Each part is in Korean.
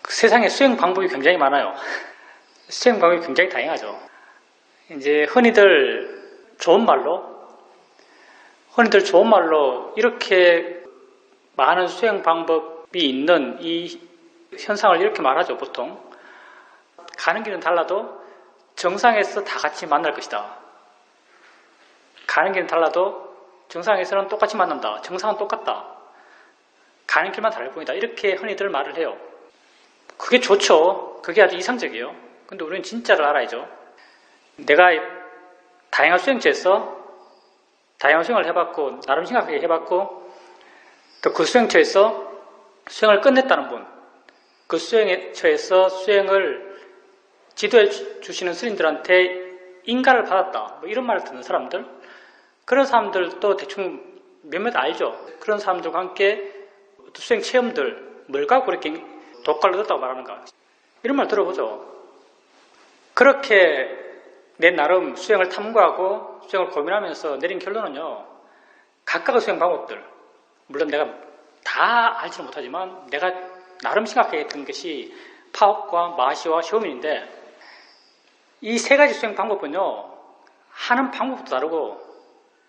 세상에 수행 방법이 굉장히 많아요. 수행 방법이 굉장히 다양하죠. 이제 흔히들 좋은 말로 이렇게 많은 수행 방법이 있는 이 현상을 이렇게 말하죠, 보통. 가는 길은 달라도 정상에서 다 같이 만날 것이다. 가는 길은 달라도 정상에서는 똑같이 만난다. 정상은 똑같다. 가는 길만 다를 뿐이다. 이렇게 흔히들 말을 해요. 그게 좋죠. 그게 아주 이상적이에요. 근데 우리는 진짜를 알아야죠. 내가 다양한 수행처에서 다양한 수행을 해봤고 나름 심각하게 해봤고 또 그 수행처에서 수행을 끝냈다는 분, 그 수행처에서 수행을 지도해 주시는 스님들한테 인가를 받았다, 뭐 이런 말을 듣는 사람들, 그런 사람들도 대충 몇몇 알죠. 그런 사람들과 함께 수행 체험들, 뭘 갖고 그렇게 독과를 얻었다고 말하는가, 이런 말 들어보죠. 그렇게 내 나름 수행을 탐구하고 수행을 고민하면서 내린 결론은요, 각각의 수행 방법들, 물론 내가 다 알지는 못하지만 내가 나름 생각하게 했던 것이 파옥과 마시와 쇼민인데, 이 세 가지 수행 방법은요, 하는 방법도 다르고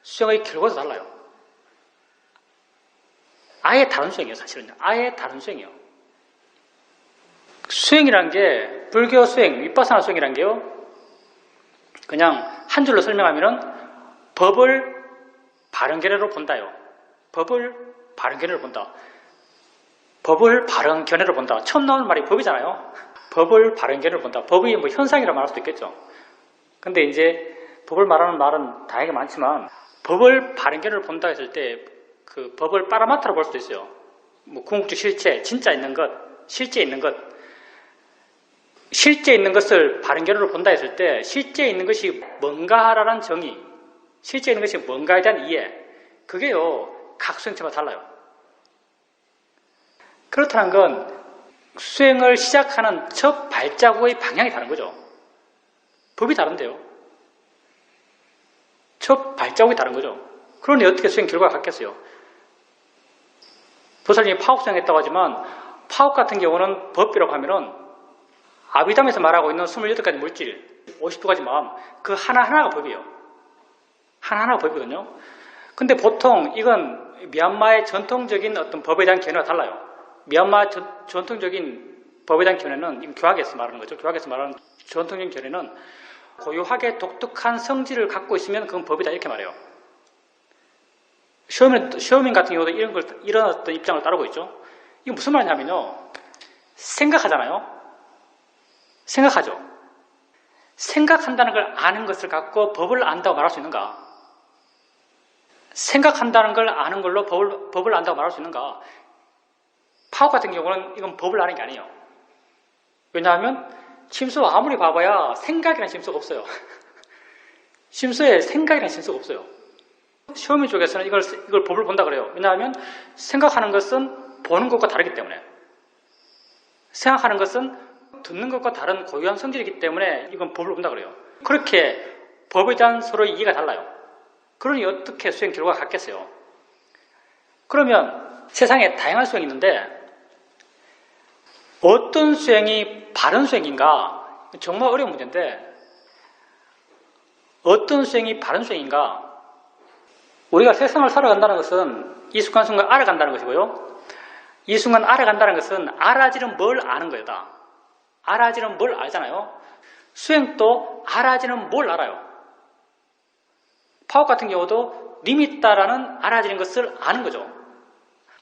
수행의 결과도 달라요. 아예 다른 수행이에요. 사실은요, 아예 다른 수행이에요. 수행이란 게, 불교 수행, 윗바사나 수행이란 게요, 그냥 한 줄로 설명하면은 법을 바른 견해로 본다요. 법을 바른 견해로 본다. 법을 바른 견해로 본다. 처음 나오는 말이 법이잖아요. 법을 바른 견해로 본다. 법이 뭐 현상이라 말할 수도 있겠죠. 근데 이제 법을 말하는 말은 다양하게 많지만, 법을 바른 견해로 본다 했을 때 그 법을 빠라마타로 볼 수도 있어요. 뭐 궁극적 실체, 진짜 있는 것, 실제 있는 것. 실제 있는 것을 바른 견해로 본다 했을 때 실제 있는 것이 뭔가라는 정의, 실제 있는 것이 뭔가에 대한 이해, 그게요, 각 수행처마다 달라요. 그렇다는 건 수행을 시작하는 첫 발자국의 방향이 다른 거죠. 법이 다른데요. 첫 발자국이 다른 거죠. 그러니 어떻게 수행 결과가 같겠어요? 보살님이 파옥 수행했다고 하지만 파옥 같은 경우는 법비라고 하면은 아비담에서 말하고 있는 28가지 물질, 52가지 마음, 그 하나하나가 법이에요. 하나하나가 법이거든요. 근데 보통 이건 미얀마의 전통적인 어떤 법에 대한 견해가 달라요. 미얀마 전통적인 법에 대한 견해는 교학에서 말하는 거죠. 교학에서 말하는 전통적인 견해는 고유하게 독특한 성질을 갖고 있으면 그건 법이다, 이렇게 말해요. 쇼민 같은 경우도 이런 어떤 입장을 따르고 있죠. 이게 무슨 말이냐면요, 생각하잖아요. 생각하죠. 생각한다는 걸 아는 것을 갖고 법을 안다고 말할 수 있는가? 생각한다는 걸 아는 걸로 법을 안다고 말할 수 있는가? 파옥 같은 경우는 이건 법을 아는 게 아니에요. 왜냐하면 심수 아무리 봐봐야 생각이라는 심수가 없어요. 심수에 생각이라는 심수가 없어요. 쇼미 쪽에서는 이걸 법을 본다 그래요. 왜냐하면 생각하는 것은 보는 것과 다르기 때문에, 생각하는 것은 듣는 것과 다른 고유한 성질이기 때문에 이건 법을 본다 그래요. 그렇게 법에 대한 서로의 이해가 달라요. 그러니 어떻게 수행 결과가 같겠어요? 그러면 세상에 다양한 수행이 있는데 어떤 수행이 바른 수행인가? 정말 어려운 문제인데, 어떤 수행이 바른 수행인가? 우리가 세상을 살아간다는 것은 이 순간순간 알아간다는 것이고요, 이 순간 알아간다는 것은 알아지는 뭘 아는 거다. 알아지는 뭘 알잖아요. 수행도 알아지는 뭘 알아요. 파옥 같은 경우도 니미따라는 알아지는 것을 아는 거죠.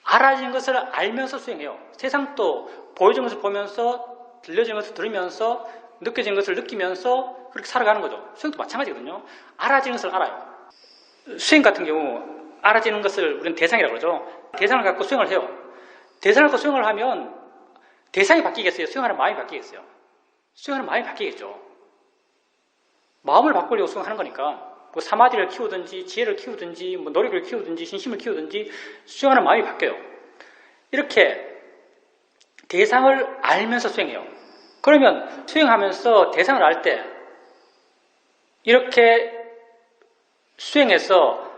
알아지는 것을 알면서 수행해요. 세상도 보여지는 것을 보면서, 들려지는 것을 들으면서, 느껴지는 것을 느끼면서 그렇게 살아가는 거죠. 수행도 마찬가지거든요. 알아지는 것을 알아요. 수행 같은 경우 알아지는 것을 우리는 대상이라고 그러죠. 대상을 갖고 수행을 해요. 대상을 갖고 수행을 하면 대상이 바뀌겠어요? 수행하는 마음이 바뀌겠어요? 수행하는 마음이 바뀌겠죠. 마음을 바꾸려고 수행하는 거니까, 뭐 사마디를 키우든지 지혜를 키우든지 뭐 노력을 키우든지 신심을 키우든지 수행하는 마음이 바뀌어요. 이렇게 대상을 알면서 수행해요. 그러면 수행하면서 대상을 알 때, 이렇게 수행해서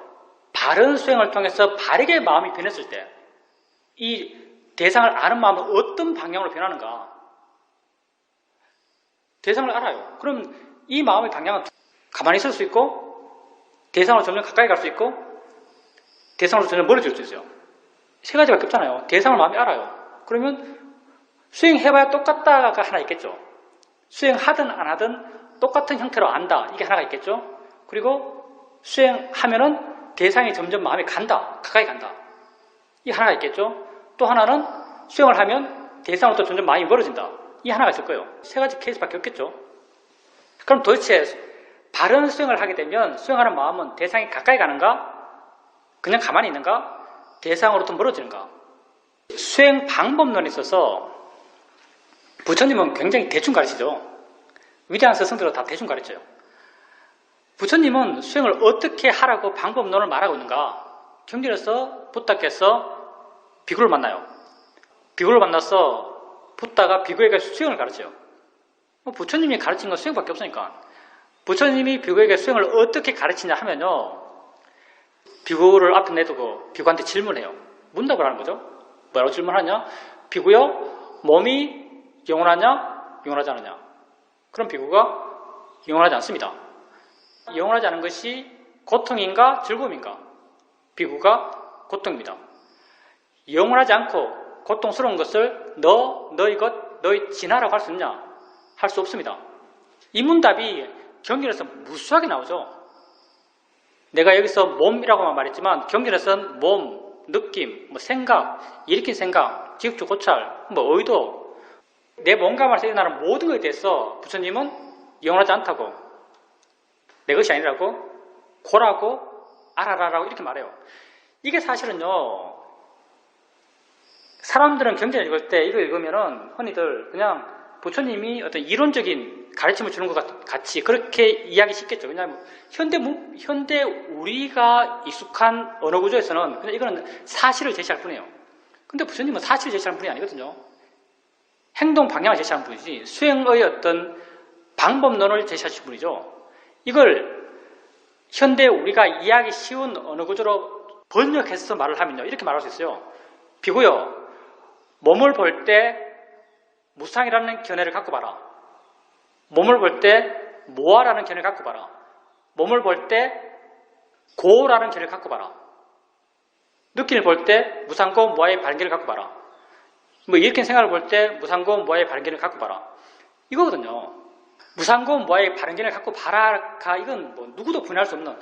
바른 수행을 통해서 바르게 마음이 변했을 때, 이 대상을 아는 마음은 어떤 방향으로 변하는가? 대상을 알아요. 그럼 이 마음의 방향은 가만히 있을 수 있고 대상으로 점점 가까이 갈 수 있고 대상으로 점점 멀어질 수 있어요. 세 가지밖에 없잖아요. 대상을 마음이 알아요. 그러면 수행해봐야 똑같다가 하나 있겠죠. 수행하든 안 하든 똑같은 형태로 안다. 이게 하나가 있겠죠. 그리고 수행하면은 대상이 점점 마음이 간다. 가까이 간다. 이 하나가 있겠죠. 또 하나는 수행을 하면 대상으로부터 점점 마음이 멀어진다. 이 하나가 있을 거예요. 세 가지 케이스밖에 없겠죠. 그럼 도대체 바른 수행을 하게 되면 수행하는 마음은 대상이 가까이 가는가? 그냥 가만히 있는가? 대상으로부터 멀어지는가? 수행 방법론에 있어서 부처님은 굉장히 대충 가르치죠. 위대한 스승들은 다 대충 가르쳐요. 부처님은 수행을 어떻게 하라고 방법론을 말하고 있는가? 경전에서 부다께서 비구를 만나요. 비구를 만나서 부다가 비구에게 수행을 가르쳐요. 부처님이 가르친 건 수행밖에 없으니까. 부처님이 비구에게 수행을 어떻게 가르치냐 하면요. 비구를 앞에 내두고 비구한테 질문해요. 문답을 하는 거죠. 뭐라고 질문하냐? 비구요, 몸이 영원하냐? 영원하지 않느냐? 그럼 비구가 영원하지 않습니다. 영원하지 않은 것이 고통인가 즐거움인가? 비구가 고통입니다. 영원하지 않고 고통스러운 것을 너희 것, 너희 진화라고 할 수 있냐? 할 수 없습니다. 이 문답이 경전에서 무수하게 나오죠. 내가 여기서 몸이라고만 말했지만 경전에서는 몸, 느낌, 생각, 일으킨 생각, 지극주 고찰, 의도 내 몸감을 일어나는 모든 것에 대해서 부처님은 영원하지 않다고 내 것이 아니라고 고라고 알아라라고 이렇게 말해요. 이게 사실은요. 사람들은 경전을 읽을 때 이거 읽으면은 흔히들 그냥 부처님이 어떤 이론적인 가르침을 주는 것 같이 그렇게 이해하기 쉽겠죠. 왜냐하면 현대 우리가 익숙한 언어 구조에서는 그냥 이거는 사실을 제시할 뿐이에요. 근데 부처님은 사실을 제시하는 분이 아니거든요. 행동 방향을 제시하는 분이지 수행의 어떤 방법론을 제시하신 분이죠. 이걸 현대 우리가 이해하기 쉬운 언어 구조로 번역해서 말을 하면요. 이렇게 말할 수 있어요. 비구요. 몸을 볼 때 무상이라는 견해를 갖고 봐라. 몸을 볼 때 모아라는 견해를 갖고 봐라. 몸을 볼 때 고라는 견해를 갖고 봐라. 느낌을 볼 때 무상고 모아의 발견을 갖고 봐라. 일으킨 생각을 볼 때 무상고 모아의 발견을 갖고 봐라. 이거거든요. 무상고 모아의 발견을 갖고 봐라가 이건 누구도 부인할 수 없는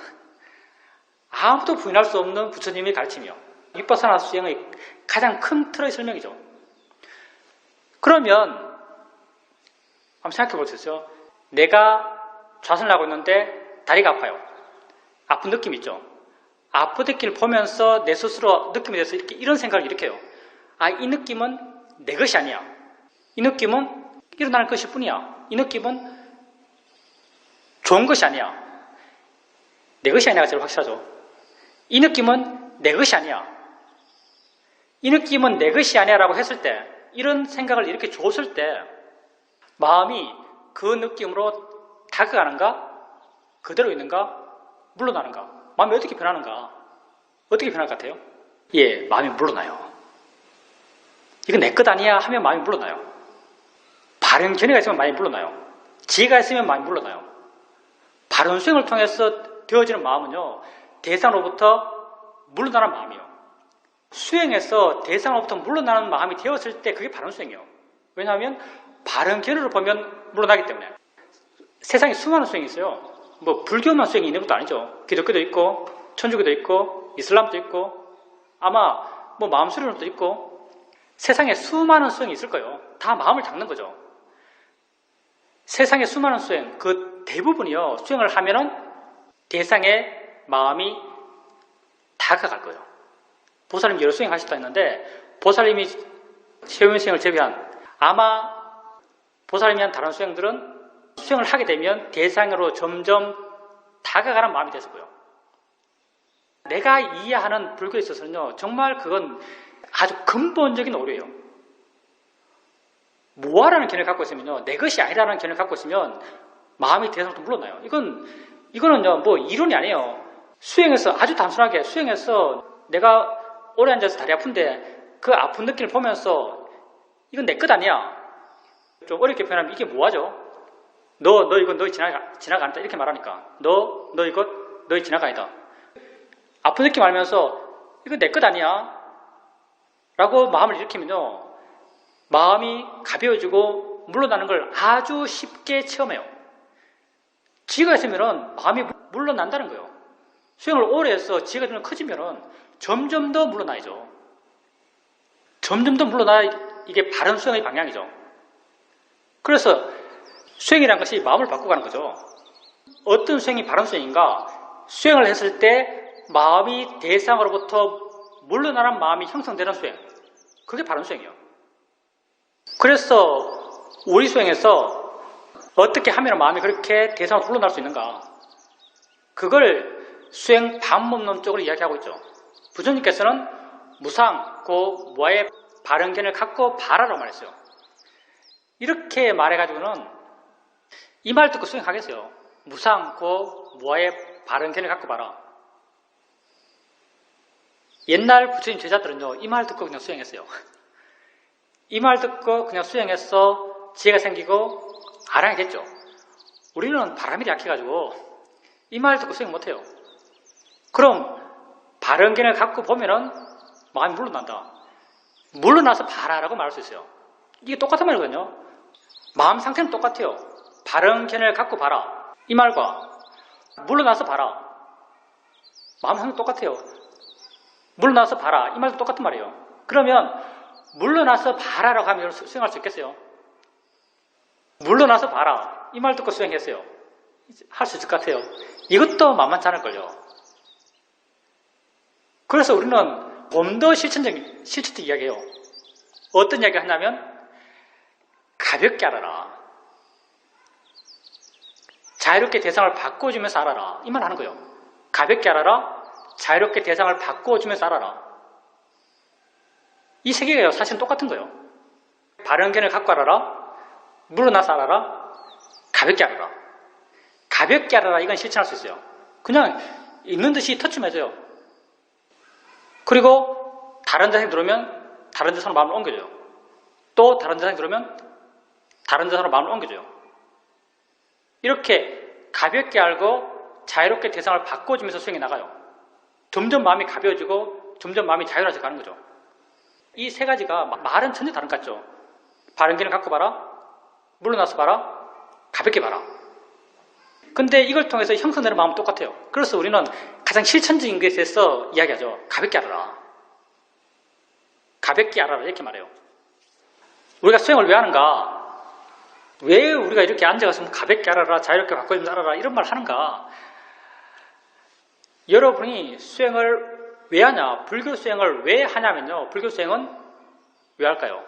아무도 부인할 수 없는 부처님의 가르침이요. 위파사나 수행의 가장 큰 틀의 설명이죠. 그러면 한번 생각해 보세요. 내가 좌선을 하고 있는데 다리가 아파요. 아픈 느낌이 있죠. 아픈 느낌을 보면서 내 스스로 느낌에 대해서 이런 생각을 일으켜요. 이 느낌은 내 것이 아니야. 이 느낌은 일어나는 것일 뿐이야. 이 느낌은 좋은 것이 아니야. 내 것이 아니야가 제일 확실하죠. 이 느낌은 내 것이 아니야. 이 느낌은 내 것이 아니야라고 했을 때 이런 생각을 이렇게 줬을 때 마음이 그 느낌으로 다가가는가? 그대로 있는가? 물러나는가? 마음이 어떻게 변하는가? 어떻게 변할 것 같아요? 마음이 물러나요. 이거 내 것 아니야 하면 마음이 물러나요. 바른 견해가 있으면 마음이 물러나요. 지혜가 있으면 마음이 물러나요. 바른 수행을 통해서 되어지는 마음은요. 대상으로부터 물러나는 마음이에요. 수행에서 대상으로부터 물러나는 마음이 되었을 때 그게 바른 수행이에요. 왜냐하면 바른 견해를 보면 물러나기 때문에. 세상에 수많은 수행이 있어요. 불교만 수행이 있는 것도 아니죠. 기독교도 있고 천주교도 있고 이슬람도 있고 아마 마음 수련도 있고 세상에 수많은 수행이 있을 거예요. 다 마음을 닦는 거죠. 세상에 수많은 수행, 그 대부분이요. 수행을 하면은 대상의 마음이 다가갈 거예요. 보살님 여러 수행 하셨다 했는데 보살님이 세운수행을 제외한 아마 보살님이 한 다른 수행들은 수행을 하게 되면 대상으로 점점 다가가는 마음이 됐을 거예요. 내가 이해하는 불교에 있어서는요. 정말 그건 아주 근본적인 오류예요. 모아라는 견해를 갖고 있으면요. 내 것이 아니라는 견해를 갖고 있으면 마음이 대상으로부터 물러나요. 이거는요. 이론이 아니에요. 수행에서 아주 단순하게 수행해서 내가 오래 앉아서 다리 아픈데 그 아픈 느낌을 보면서 이건 내 것 아니야. 좀 어렵게 표현하면 이게 뭐하죠? 너 이거 너희 지나간다 이렇게 말하니까 너 이거 너희 지나가니다. 아픈 느낌 알면서 이거 내 것 아니야 라고 마음을 일으키면요, 마음이 가벼워지고 물러나는 걸 아주 쉽게 체험해요. 지혜가 있으면 마음이 물러난다는 거예요. 수행을 오래 해서 지혜가 좀 커지면 점점 더 물러나야죠. 점점 더 물러나야 이게 바른 수행의 방향이죠. 그래서 수행이라는 것이 마음을 바꿔가는 거죠. 어떤 수행이 바른 수행인가? 수행을 했을 때 마음이 대상으로부터 물러나는 마음이 형성되는 수행, 그게 바른 수행이에요. 그래서 우리 수행에서 어떻게 하면 마음이 그렇게 대상으로 물러날 수 있는가? 그걸 수행 방법론적으로 이야기하고 있죠. 부처님께서는 무상, 무아의 바른견을 갖고 봐라라고 말했어요. 이렇게 말해가지고는 이 말 듣고 수행하겠어요. 무상, 무아의 바른견을 갖고 봐라. 옛날 부처님 제자들은요, 이 말 듣고 그냥 수행했어요. 이 말 듣고 그냥 수행해서 지혜가 생기고 아랑이겠죠. 우리는 바람이 약해가지고 이 말 듣고 수행 못해요. 그럼 바른견을 갖고 보면은 마음이 물러난다. 물러나서 봐라라고 말할 수 있어요. 이게 똑같은 말이거든요. 마음 상태는 똑같아요. 바른견을 갖고 봐라, 이 말과 물러나서 봐라, 마음 상태는 똑같아요. 물러나서 봐라, 이 말도 똑같은 말이에요. 그러면 물러나서 봐라라고 하면 수행할 수 있겠어요? 물러나서 봐라, 이 말 듣고 수행했어요. 할 수 있을 것 같아요. 이것도 만만치 않을걸요. 그래서 우리는 좀 더 실천적 이야기해요. 어떤 이야기를 하냐면 가볍게 알아라, 자유롭게 대상을 바꿔주면서 알아라, 이 말 하는 거예요. 가볍게 알아라, 자유롭게 대상을 바꿔주면서 알아라. 이 세 개가 사실은 똑같은 거예요. 바른견을 갖고 알아라, 물러나서 알아라, 가볍게 알아라. 가볍게 알아라, 이건 실천할 수 있어요. 그냥 있는 듯이 터치해줘요. 그리고 다른 대상이 들어오면 다른 대상으로 마음을 옮겨줘요. 또 다른 대상이 들어오면 다른 대상으로 마음을 옮겨줘요. 이렇게 가볍게 알고 자유롭게 대상을 바꿔주면서 수행해 나가요. 점점 마음이 가벼워지고 점점 마음이 자유로워져 가는 거죠. 이 세 가지가 말은 전혀 다른 것 같죠. 바른견을 갖고 봐라, 물러나서 봐라, 가볍게 봐라. 근데 이걸 통해서 형성되는 마음은 똑같아요. 그래서 우리는 가장 실천적인 것에서 이야기하죠. 가볍게 알아라, 가볍게 알아라, 이렇게 말해요. 우리가 수행을 왜 하는가? 왜 우리가 이렇게 앉아가서 가볍게 알아라, 자유롭게 바꿔주면서 알아라, 이런 말 하는가? 여러분이 수행을 왜 하냐? 불교 수행을 왜 하냐면요, 불교 수행은 왜 할까요?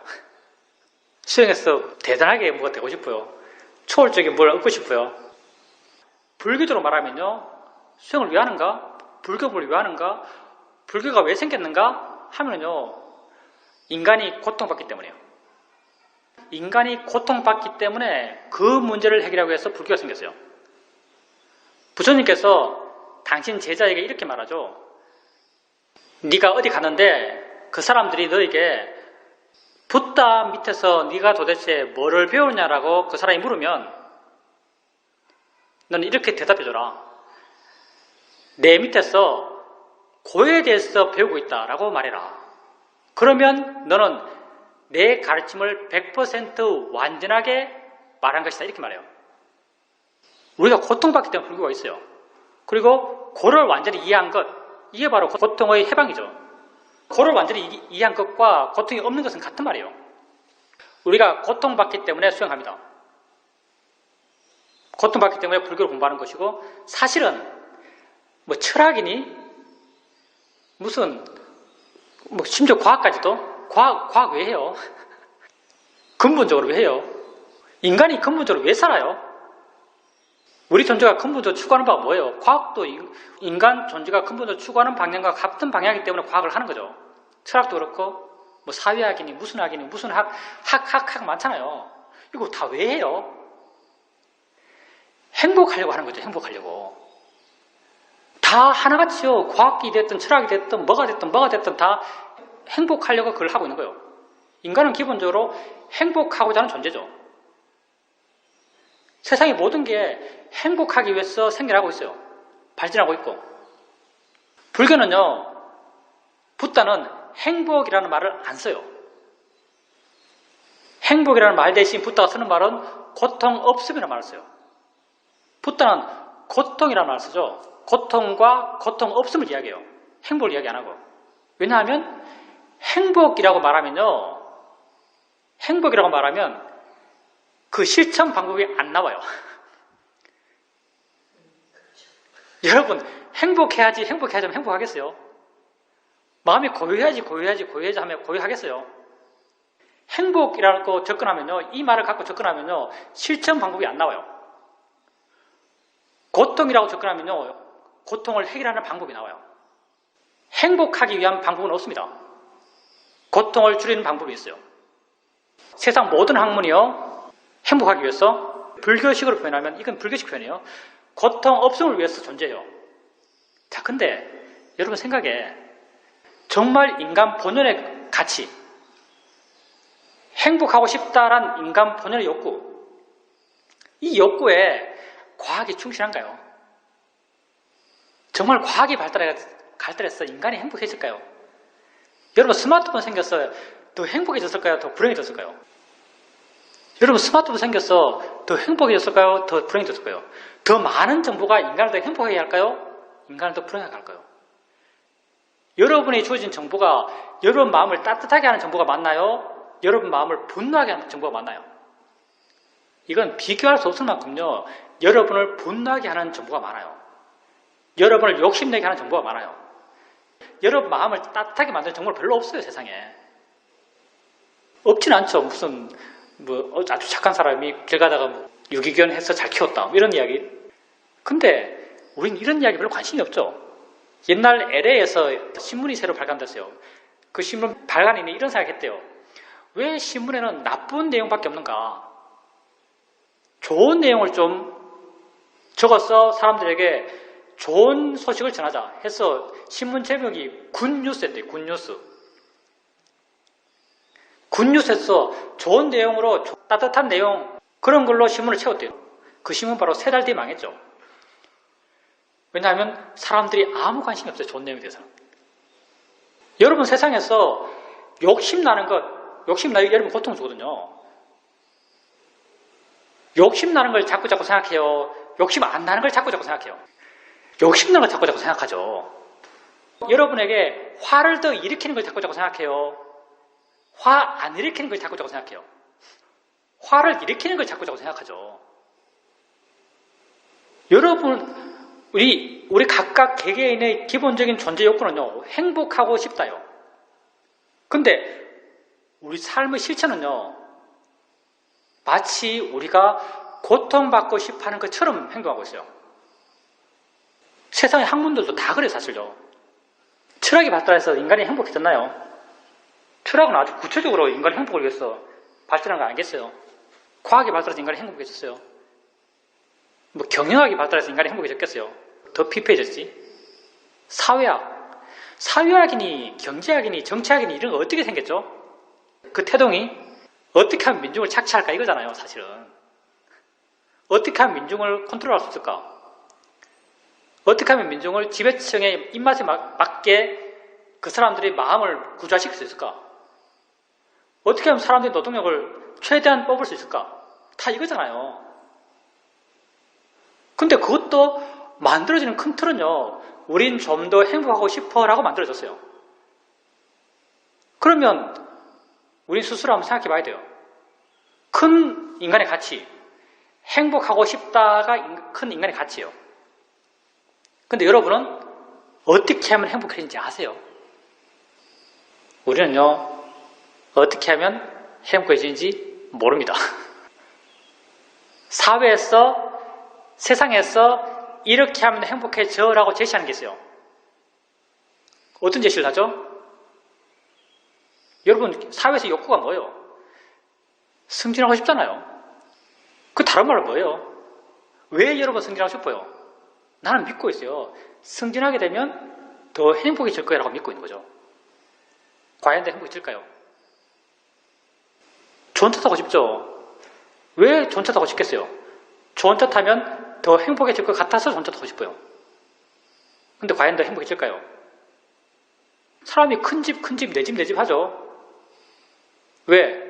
수행해서 대단하게 뭐가 되고 싶어요. 초월적인 뭘 얻고 싶어요. 불교적으로 말하면요, 수행을 왜 하는가? 불교를 왜 하는가? 불교가 왜 생겼는가? 하면요, 인간이 고통받기 때문이에요. 인간이 고통받기 때문에 그 문제를 해결하기 위해서 불교가 생겼어요. 부처님께서 당신 제자에게 이렇게 말하죠. 네가 어디 갔는데 그 사람들이 너에게 붓다 밑에서 네가 도대체 뭐를 배우냐라고 그 사람이 물으면 너는 이렇게 대답해줘라. 내 밑에서 고에 대해서 배우고 있다라고 말해라. 그러면 너는 내 가르침을 100% 완전하게 말한 것이다, 이렇게 말해요. 우리가 고통받기 때문에 불교가 있어요. 그리고 고를 완전히 이해한 것, 이게 바로 고통의 해방이죠. 고를 완전히 이해한 것과 고통이 없는 것은 같은 말이에요. 우리가 고통받기 때문에 수행합니다. 고통받기 때문에 불교를 공부하는 것이고, 사실은 뭐 철학이니 무슨 심지어 과학까지도 과학 왜 해요? 근본적으로 왜 해요? 인간이 근본적으로 왜 살아요? 우리 존재가 근본적으로 추구하는 바가 뭐예요? 과학도 인간 존재가 근본적으로 추구하는 방향과 같은 방향이기 때문에 과학을 하는 거죠. 철학도 그렇고 뭐 사회학이니 무슨 학이니 무슨 학 많잖아요. 이거 다 왜 해요? 행복하려고 하는 거죠. 행복하려고. 다 하나같이요. 과학이 됐든 철학이 됐든 뭐가 됐든 다 행복하려고 그걸 하고 있는 거예요. 인간은 기본적으로 행복하고자 하는 존재죠. 세상의 모든 게 행복하기 위해서 생겨나고 있어요. 발전하고 있고. 불교는요, 붓다는 행복이라는 말을 안 써요. 행복이라는 말 대신 붓다가 쓰는 말은 고통 없음이라는 말을 써요. 붓다는 고통이라는 말을 쓰죠. 고통과 고통 없음을 이야기해요. 행복을 이야기 안 하고. 왜냐하면 행복이라고 말하면 그 실천 방법이 안 나와요. 여러분, 행복해야지 하면 행복하겠어요? 마음이 고요해야지 하면 고요하겠어요? 행복이라고 접근하면요, 이 말을 갖고 접근하면요, 실천 방법이 안 나와요. 고통이라고 접근하면요, 고통을 해결하는 방법이 나와요. 행복하기 위한 방법은 없습니다. 고통을 줄이는 방법이 있어요. 세상 모든 학문이요, 행복하기 위해서 불교식으로 표현하면 이건 불교식 표현이에요. 고통 없음을 위해서 존재해요. 자, 근데 여러분 생각에 정말 인간 본연의 가치, 행복하고 싶다란 인간 본연의 욕구, 이 욕구에 과학이 충실한가요? 정말 과학이 발달해서 인간이 행복해질까요? 여러분 스마트폰 생겼어요. 더 행복해졌을까요? 더 불행해졌을까요? 여러분 스마트폰 생겼어. 더 행복해졌을까요? 더 불행해졌을까요? 더 많은 정보가 인간을 더 행복하게 할까요? 인간을 더 불행하게 할까요? 여러분이 주어진 정보가 여러분 마음을 따뜻하게 하는 정보가 맞나요? 여러분 마음을 분노하게 하는 정보가 맞나요? 이건 비교할 수 없을 만큼요, 여러분을 분노하게 하는 정보가 많아요. 여러분을 욕심내게 하는 정보가 많아요. 여러분 마음을 따뜻하게 만드는 정보는 별로 없어요, 세상에. 없진 않죠. 무슨 아주 착한 사람이 길 가다가 유기견 해서 잘 키웠다 이런 이야기. 근데 우린 이런 이야기 별로 관심이 없죠. 옛날 LA에서 신문이 새로 발간됐어요. 그 신문 발간인이 이런 생각했대요. 왜 신문에는 나쁜 내용밖에 없는가? 좋은 내용을 좀 적어서 사람들에게 좋은 소식을 전하자 해서 신문 제목이 굿뉴스였대요. 굿뉴스. 굿뉴스에서 좋은 내용으로 따뜻한 내용 그런 걸로 신문을 채웠대요. 그 신문 바로 3달 뒤에 망했죠. 왜냐하면 사람들이 아무 관심이 없어요. 좋은 내용에 대해서는. 여러분 세상에서 욕심나는 여러분 고통 주거든요. 욕심나는 걸 자꾸 생각해요. 욕심 안 나는 걸 자꾸 생각해요. 욕심나는 걸 자꾸 생각하죠. 여러분에게 화를 더 일으키는 걸 자꾸 생각해요. 화 안 일으키는 걸 자꾸 생각해요. 화를 일으키는 걸 자꾸 생각하죠. 여러분, 우리 각각 개개인의 기본적인 존재 욕구는요, 행복하고 싶다요. 근데 우리 삶의 실천은요, 마치 우리가 고통받고 싶어 하는 것처럼 행동하고 있어요. 세상의 학문들도 다 그래요, 사실요. 철학이 발달해서 인간이 행복해졌나요? 철학은 아주 구체적으로 인간의 행복을 위해서 발전한 거 아니겠어요? 과학이 발달해서 인간이 행복해졌어요. 경영학이 발달해서 인간이 행복해졌겠어요? 더 피폐해졌지? 사회학이니 경제학이니 정치학이니 이런 거 어떻게 생겼죠? 그 태동이 어떻게 하면 민중을 착취할까 이거잖아요, 사실은. 어떻게 하면 민중을 컨트롤할 수 있을까? 어떻게 하면 민중을 지배층의 입맛에 맞게 그 사람들의 마음을 구조화시킬 수 있을까? 어떻게 하면 사람들의 노동력을 최대한 뽑을 수 있을까? 다 이거잖아요. 근데 그것도 만들어지는 큰 틀은요, 우린 좀 더 행복하고 싶어 라고 만들어졌어요. 그러면 우린 스스로 한번 생각해 봐야 돼요. 큰 인간의 가치, 행복하고 싶다가 큰 인간의 가치예요. 근데 여러분은 어떻게 하면 행복해지는지 아세요? 우리는요, 어떻게 하면 행복해지는지 모릅니다. 사회에서, 세상에서 이렇게 하면 행복해져라고 제시하는 게 있어요. 어떤 제시를 하죠? 여러분, 사회에서 욕구가 뭐예요? 승진하고 싶잖아요. 그 다른 말로 뭐예요? 왜 여러분 승진하고 싶어요? 나는 믿고 있어요. 승진하게 되면 더 행복해질 거라고 믿고 있는 거죠. 과연 더 행복해질까요? 좋은 차 타고 싶죠? 왜 좋은 차 타고 싶겠어요? 좋은 차 타면 더 행복해질 것 같아서 좋은 차 타고 싶어요. 근데 과연 더 행복해질까요? 사람이 큰 집, 내 집 하죠. 왜?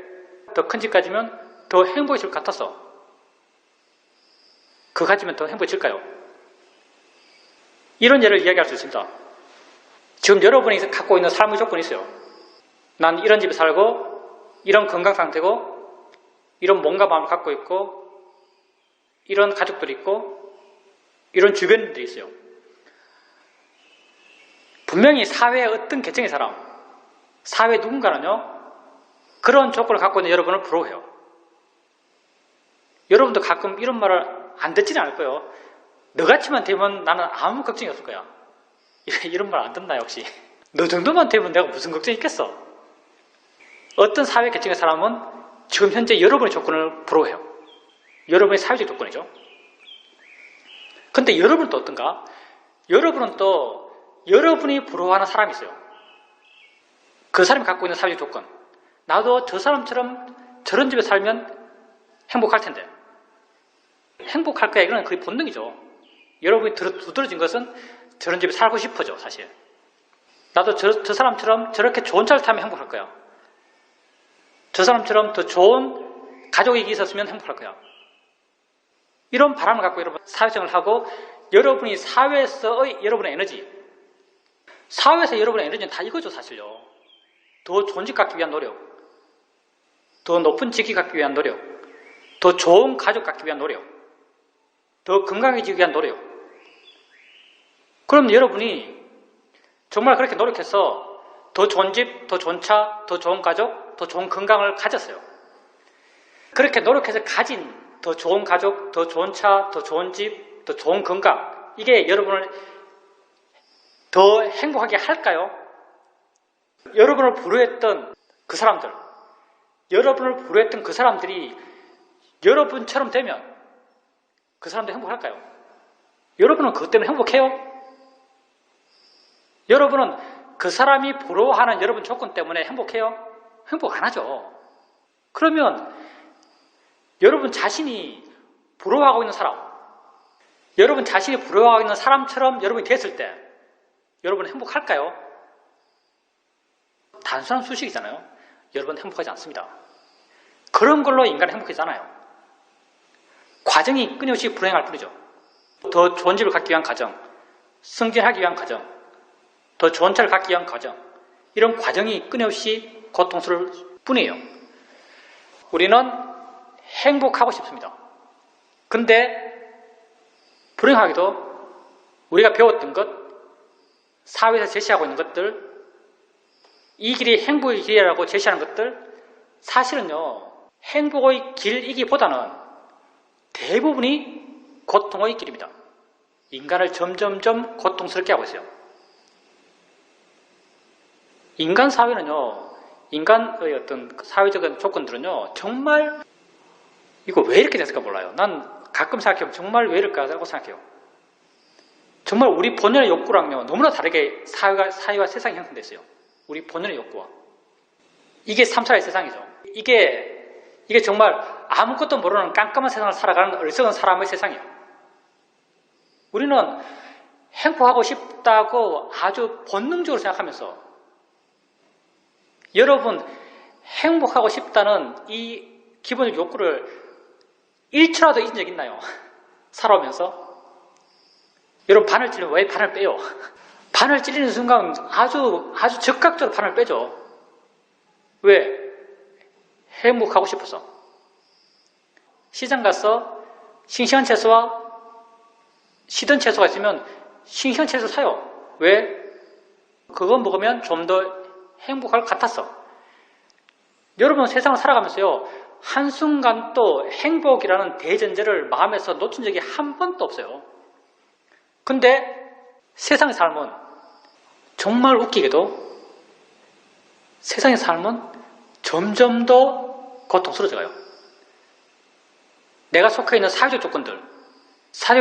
더 큰 집 가지면 더 행복해질 것 같아서. 그거 가지면 더 행복해질까요? 이런 예를 이야기할 수 있습니다. 지금 여러분이 갖고 있는 삶의 조건이 있어요. 난 이런 집에 살고, 이런 건강 상태고, 이런 몸과 마음을 갖고 있고, 이런 가족들이 있고, 이런 주변들이 있어요. 분명히 사회의 어떤 계층의 사람, 사회 누군가는요, 그런 조건을 갖고 있는 여러분을 부러워해요. 여러분도 가끔 이런 말을 안 듣지는 않을 거예요. 너같이만 되면 나는 아무 걱정이 없을 거야. 이런 말 안 듣나요, 혹시? 너 정도만 되면 내가 무슨 걱정이 있겠어? 어떤 사회 계층의 사람은 지금 현재 여러분의 조건을 부러워해요. 여러분의 사회적 조건이죠. 근데 여러분은 또 어떤가? 여러분은 또 여러분이 부러워하는 사람이 있어요. 그 사람이 갖고 있는 사회적 조건. 나도 저 사람처럼 저런 집에 살면 행복할 텐데. 행복할 거야. 이건 거의 본능이죠. 여러분이 두드러진 것은 저런 집에 살고 싶어져, 사실. 나도 저 사람처럼 저렇게 좋은 차를 타면 행복할 거야. 저 사람처럼 더 좋은 가족이 있었으면 행복할 거야. 이런 바람을 갖고 여러분 사회생활을 하고 여러분이 사회에서의 여러분의 에너지, 사회에서 여러분의 에너지는 다 이거죠, 사실요. 더 좋은 집 갖기 위한 노력, 더 높은 직위 갖기 위한 노력, 더 좋은 가족 갖기 위한 노력, 더 건강해지기 위한 노력. 그럼 여러분이 정말 그렇게 노력해서 더 좋은 집, 더 좋은 차, 더 좋은 가족, 더 좋은 건강을 가졌어요. 그렇게 노력해서 가진 더 좋은 가족, 더 좋은 차, 더 좋은 집, 더 좋은 건강, 이게 여러분을 더 행복하게 할까요? 여러분을 부러워했던 그 사람들, 여러분을 부러워했던 그 사람들이 여러분처럼 되면 그 사람도 행복할까요? 여러분은 그것 때문에 행복해요? 여러분은 그 사람이 부러워하는 여러분 조건 때문에 행복해요? 행복 안 하죠. 그러면 여러분 자신이 부러워하고 있는 사람, 여러분 자신이 부러워하고 있는 사람처럼 여러분이 됐을 때 여러분은 행복할까요? 단순한 수식이잖아요. 여러분 행복하지 않습니다. 그런 걸로 인간은 행복하잖아요. 과정이 끊임없이 불행할 뿐이죠. 더 좋은 집을 갖기 위한 과정, 승진하기 위한 과정, 더 좋은 차를 갖기 위한 과정, 이런 과정이 끊임없이 고통스러울 뿐이에요. 우리는 행복하고 싶습니다. 근데 불행하게도 우리가 배웠던 것, 사회에서 제시하고 있는 것들, 이 길이 행복의 길이라고 제시하는 것들, 사실은요, 행복의 길이기보다는 대부분이 고통의 길입니다. 인간을 점점점 고통스럽게 하고 있어요. 인간 사회는요, 인간의 어떤 사회적인 조건들은요, 정말 이거 왜 이렇게 됐을까 몰라요. 난 가끔 생각해보면 정말 왜 이럴까라고 생각해요. 정말 우리 본연의 욕구랑요, 너무나 다르게 사회와 세상이 형성됐어요. 우리 본연의 욕구와. 이게 3차의 세상이죠. 이게 정말 아무것도 모르는 깜깜한 세상을 살아가는 어리석은 사람의 세상이에요. 우리는 행복하고 싶다고 아주 본능적으로 생각하면서 여러분 행복하고 싶다는 이 기본적 욕구를 1초라도 잊은 적 있나요? 살아오면서? 여러분 바늘 찔리면 왜 바늘 빼요? 바늘 찔리는 순간 아주 즉각적으로 바늘 빼죠. 왜? 행복하고 싶어서. 시장 가서 싱싱한 채소와 시든 채소가 있으면 싱싱한 채소 사요. 왜? 그거 먹으면 좀 더 행복할 것 같았어. 여러분 세상을 살아가면서요, 한순간도 행복이라는 대전제를 마음에서 놓친 적이 한 번도 없어요. 근데 세상의 삶은 정말 웃기게도 세상의 삶은 점점 더 고통스러워져요. 내가 속해 있는 사회적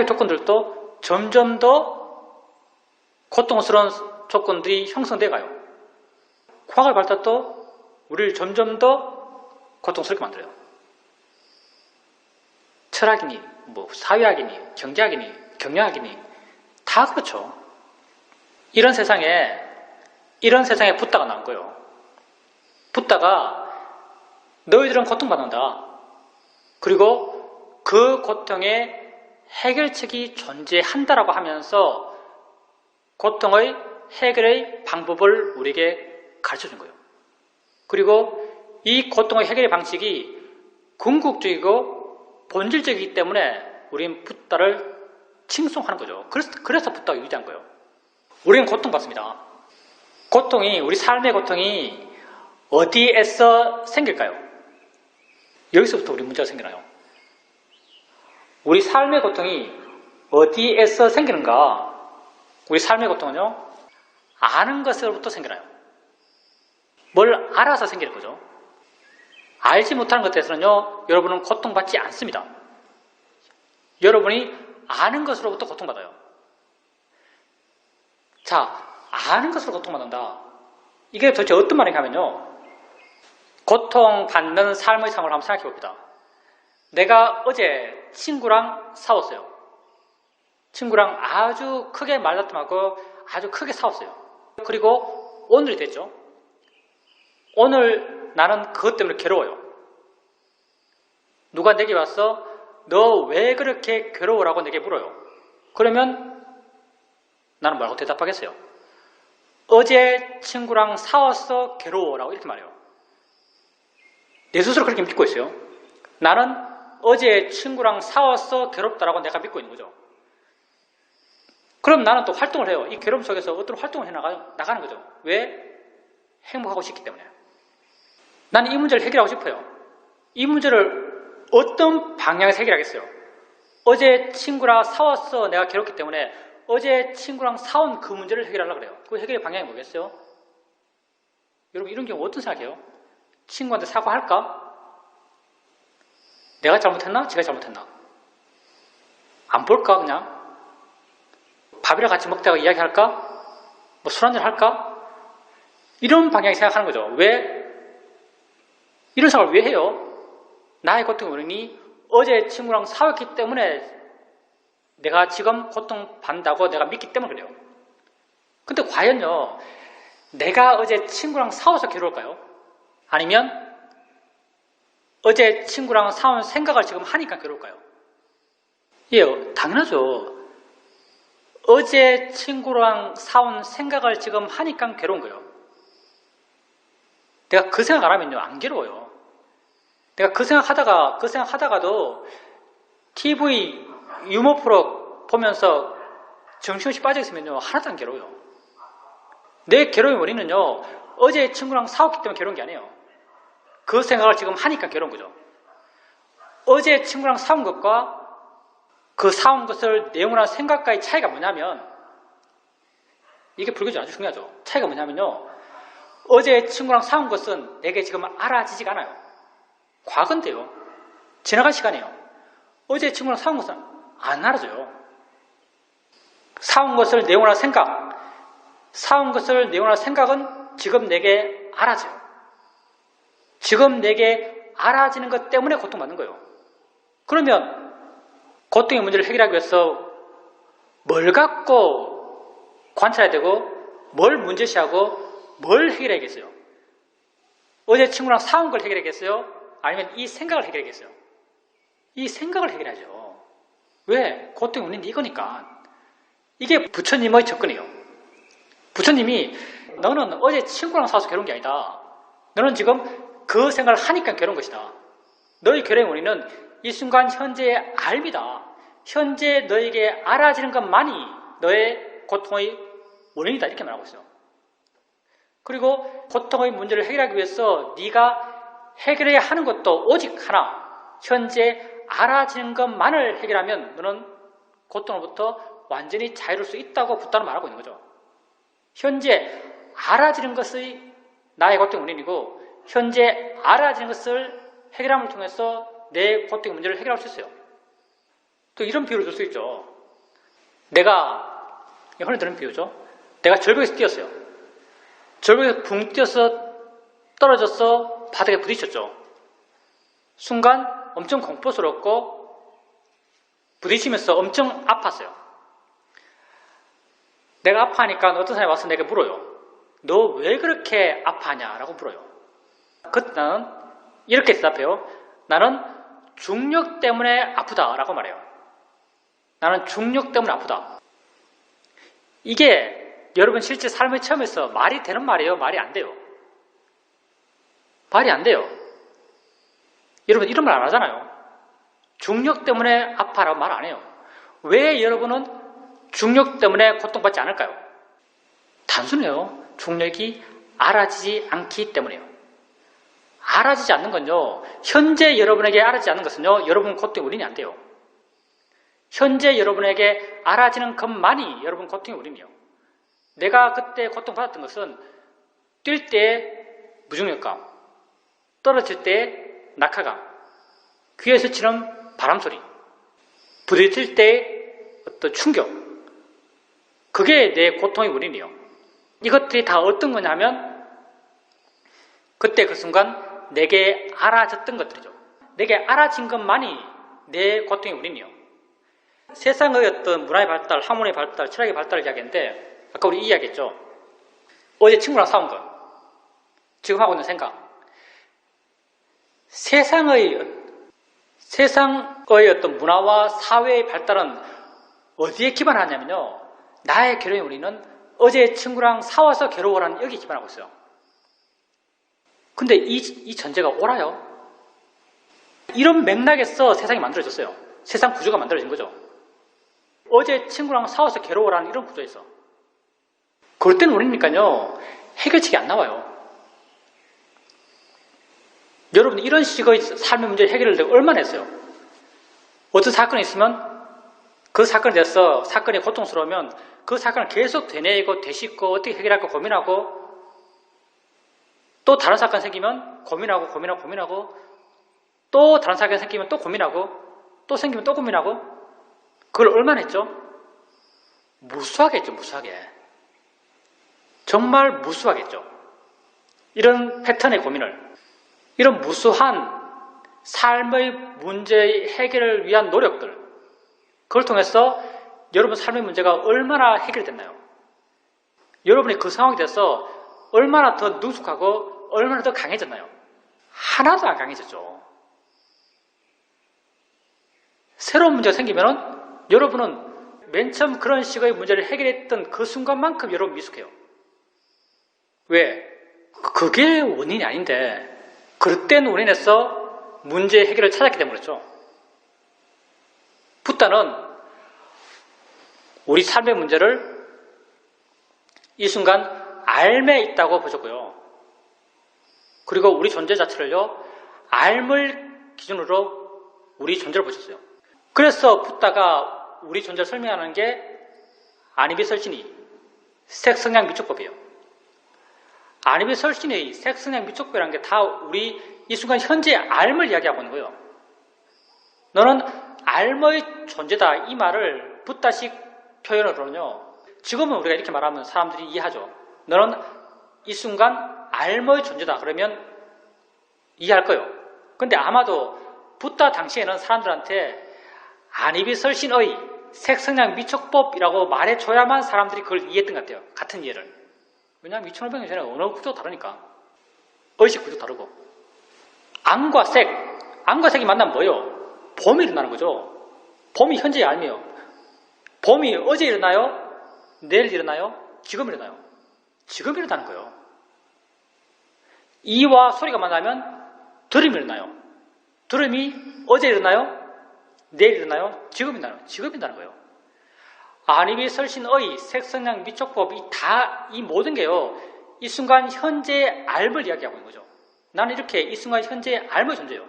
조건들도 점점 더 고통스러운 조건들이 형성돼 가요. 과학의 발달도 우리를 점점 더 고통스럽게 만들어요. 철학이니, 뭐 사회학이니, 경제학이니, 경영학이니 다 그렇죠. 이런 세상에 붓다가 나온 거예요. 붓다가 너희들은 고통받는다. 그리고 그 고통의 해결책이 존재한다라고 하면서 고통의 해결의 방법을 우리에게 가르쳐준 거예요. 그리고 이 고통의 해결의 방식이 궁극적이고 본질적이기 때문에 우리는 붓다를 칭송하는 거죠. 그래서 붓다가 유지한 거예요. 우리는 고통받습니다. 우리 삶의 고통이 어디에서 생길까요? 여기서부터 우리 문제가 생기나요? 우리 삶의 고통이 어디에서 생기는가? 우리 삶의 고통은요, 아는 것으로부터 생겨나요. 뭘 알아서 생기는 거죠. 알지 못하는 것에서는요, 여러분은 고통받지 않습니다. 여러분이 아는 것으로부터 고통받아요. 자, 아는 것으로 고통받는다. 이게 도대체 어떤 말인가 하면요, 고통받는 삶의 상황을 한번 생각해 봅니다. 내가 어제 친구랑 싸웠어요. 친구랑 아주 크게 말다툼하고 아주 크게 싸웠어요. 그리고 오늘이 됐죠. 오늘 나는 그것 때문에 괴로워요. 누가 내게 와서 너 왜 그렇게 괴로워라고 내게 물어요. 그러면 나는 뭐라고 대답하겠어요? 어제 친구랑 싸웠어 괴로워라고 이렇게 말해요. 내 스스로 그렇게 믿고 있어요. 나는 어제 친구랑 싸웠어 괴롭다라고 내가 믿고 있는 거죠. 그럼 나는 또 활동을 해요. 이 괴로움 속에서 어떤 활동을 나가는 거죠. 왜? 행복하고 싶기 때문에. 나는 이 문제를 해결하고 싶어요. 이 문제를 어떤 방향에서 해결하겠어요? 어제 친구랑 싸웠어 내가 괴롭기 때문에 어제 친구랑 싸운 그 문제를 해결하려고 그래요. 그 해결의 방향이 뭐겠어요? 여러분 이런 경우 어떤 생각해요? 친구한테 사과할까? 내가 잘못했나? 제가 잘못했나? 안 볼까 그냥? 밥이랑 같이 먹다가 이야기할까? 뭐 술 한잔 할까? 이런 방향이 생각하는 거죠. 왜? 이런 생각을 왜 해요? 나의 고통의 원인이 어제 친구랑 싸웠기 때문에 내가 지금 고통받는다고 내가 믿기 때문에 그래요. 근데 과연요, 내가 어제 친구랑 싸워서 괴로울까요? 아니면 어제 친구랑 싸운 생각을 지금 하니까 괴로울까요? 예, 당연하죠. 어제 친구랑 싸운 생각을 지금 하니까 괴로운 거예요. 내가 그 생각 안 하면요, 안 괴로워요. 내가 그 생각하다가도 TV 유머 프로 보면서 정신없이 빠져있으면요, 하나도 안 괴로워요. 내 괴로움의 원인은요, 어제 친구랑 싸웠기 때문에 괴로운 게 아니에요. 그 생각을 지금 하니까 괴로운 거죠. 어제 친구랑 싸운 것과 그 싸운 것을 내용을 한 생각과의 차이가 뭐냐면, 이게 불교적 아주 중요하죠. 차이가 뭐냐면요, 어제 친구랑 싸운 것은 내게 지금 알아지지가 않아요. 과거인데요. 지나간 시간이에요. 어제 친구랑 싸운 것은 안 알아져요. 싸운 것을 내용을 한 생각은 지금 내게 알아져요. 지금 내게 알아지는 것 때문에 고통받는 거예요. 그러면 고통의 문제를 해결하기 위해서 뭘 갖고 관찰해야 되고 뭘 문제시하고 뭘 해결해야겠어요? 어제 친구랑 싸운 걸 해결해야겠어요? 아니면 이 생각을 해결해야겠어요? 이 생각을 해결하죠. 왜? 고통의 원인이 이거니까. 이게 부처님의 접근이에요. 부처님이 너는 어제 친구랑 싸워서 괴로운 게 아니다. 너는 지금 그 생각을 하니까 괴로운 것이다. 너의 괴로움의 원인은 이 순간 현재의 알미다. 현재 너에게 알아지는 것만이 너의 고통의 원인이다. 이렇게 말하고 있어요. 그리고 고통의 문제를 해결하기 위해서 네가 해결해야 하는 것도 오직 하나. 현재 알아지는 것만을 해결하면 너는 고통으로부터 완전히 자유로울 수 있다고 부처는 말하고 있는 거죠. 현재 알아지는 것이 나의 고통의 원인이고 현재 알아지는 것을 해결함을 통해서 내 고통의 문제를 해결할 수 있어요. 또 이런 비유를 줄 수 있죠. 내가 흔히 드는 비유죠. 내가 절벽에서 뛰었어요. 절벽에서 붕 뛰어서 떨어져서 바닥에 부딪혔죠. 순간 엄청 공포스럽고 부딪히면서 엄청 아팠어요. 내가 아파하니까 어떤 사람이 와서 내게 물어요. 너 왜 그렇게 아파하냐? 라고 물어요. 그때 나는 이렇게 대답해요. 나는 중력 때문에 아프다 라고 말해요. 나는 중력 때문에 아프다. 이게 여러분 실제 삶의 체험에서 말이 되는 말이에요? 말이 안 돼요? 말이 안 돼요. 여러분 이런 말 안 하잖아요. 중력 때문에 아파라고 말 안 해요. 왜 여러분은 중력 때문에 고통받지 않을까요? 단순해요. 중력이 알아지지 않기 때문이에요. 알아지지 않는 건요. 현재 여러분에게 알아지지 않는 것은요. 여러분 고통의 원인이 안 돼요. 현재 여러분에게 알아지는 것만이 여러분 고통의 원인이에요. 내가 그때 고통받았던 것은 뛸 때 무중력감, 떨어질 때 낙하감, 귀에서 치는 바람소리, 부딪힐 때 어떤 충격, 그게 내 고통의 원인이에요. 이것들이 다 어떤 거냐면 그때 그 순간 내게 알아졌던 것들이죠. 내게 알아진 것만이 내 고통의 원인이에요. 세상의 어떤 문화의 발달, 학문의 발달, 철학의 발달을 이야기했는데 아까 우리 이야기했죠. 어제 친구랑 싸운 것, 지금 하고 있는 생각. 세상의 어떤 문화와 사회의 발달은 어디에 기반하냐면요. 나의 괴로움의 원인은 어제 친구랑 싸워서 괴로워라는 여기에 기반하고 있어요. 근데 이 전제가 옳아요. 이런 맥락에서 세상이 만들어졌어요. 세상 구조가 만들어진 거죠. 어제 친구랑 싸워서 괴로워라는 이런 구조에서. 그럴 때는 원인이니까요. 해결책이 안 나와요. 여러분 이런 식의 삶의 문제를 해결을 얼마나 했어요? 어떤 사건이 있으면 그 사건에 대해서 사건이 고통스러우면 그 사건을 계속 되뇌이고 되짚고 어떻게 해결할까 고민하고 또 다른 사건 생기면 고민하고 또 다른 사건 생기면 또 고민하고 또 생기면 또 고민하고 그걸 얼마나 했죠? 무수하게 했죠. 무수하게. 정말 무수하게 했죠. 이런 패턴의 고민을 이런 무수한 삶의 문제의 해결을 위한 노력들 그걸 통해서 여러분 삶의 문제가 얼마나 해결됐나요? 여러분이 그 상황에 대해서 얼마나 더 능숙하고 얼마나 더 강해졌나요? 하나도 안 강해졌죠. 새로운 문제가 생기면 여러분은 맨 처음 그런 식의 문제를 해결했던 그 순간만큼 여러분 미숙해요. 왜? 그게 원인이 아닌데 그릇된 원인에서 문제 해결을 찾았기 때문에 그렇죠. 붓다는 우리 삶의 문제를 이 순간 알매 있다고 보셨고요. 그리고 우리 존재 자체를요. 알물 기준으로 우리 존재를 보셨어요. 그래서 붓다가 우리 존재를 설명하는 게 아니비설신이 색성향 미촉법이에요. 아니비설신의 색성향 미촉법이라는 게 다 우리 이 순간 현재 알물 이야기하고 있는 거예요. 너는 알의 존재다 이 말을 붓다식 표현으로는요. 지금은 우리가 이렇게 말하면 사람들이 이해하죠. 너는 이 순간 알의 존재다 그러면 이해할 거예요. 근데 아마도 붓다 당시에는 사람들한테 아니비설신의 색성향 미촉법이라고 말해줘야만 사람들이 그걸 이해했던 것 같아요. 같은 이해를. 왜냐하면 2500년 전에 언어 구조가 다르니까. 의식 구조도 다르고. 암과 색이 만나면 뭐예요? 봄이 일어나는 거죠. 봄이 현재의 알미예요. 봄이 어제 일어나요? 내일 일어나요? 지금 일어나요? 지금 일어나는 거예요. 이와 소리가 만나면 들음이 일어나요. 들음이 어제 일어나요? 내일 일어나요? 지금 일어나요? 지금 일어나는 거예요. 아니비설신의 색성향 미촉법이 다 이 모든 게요. 이 순간 현재의 알을 이야기하고 있는 거죠. 나는 이렇게 이 순간 현재의 알의 존재예요.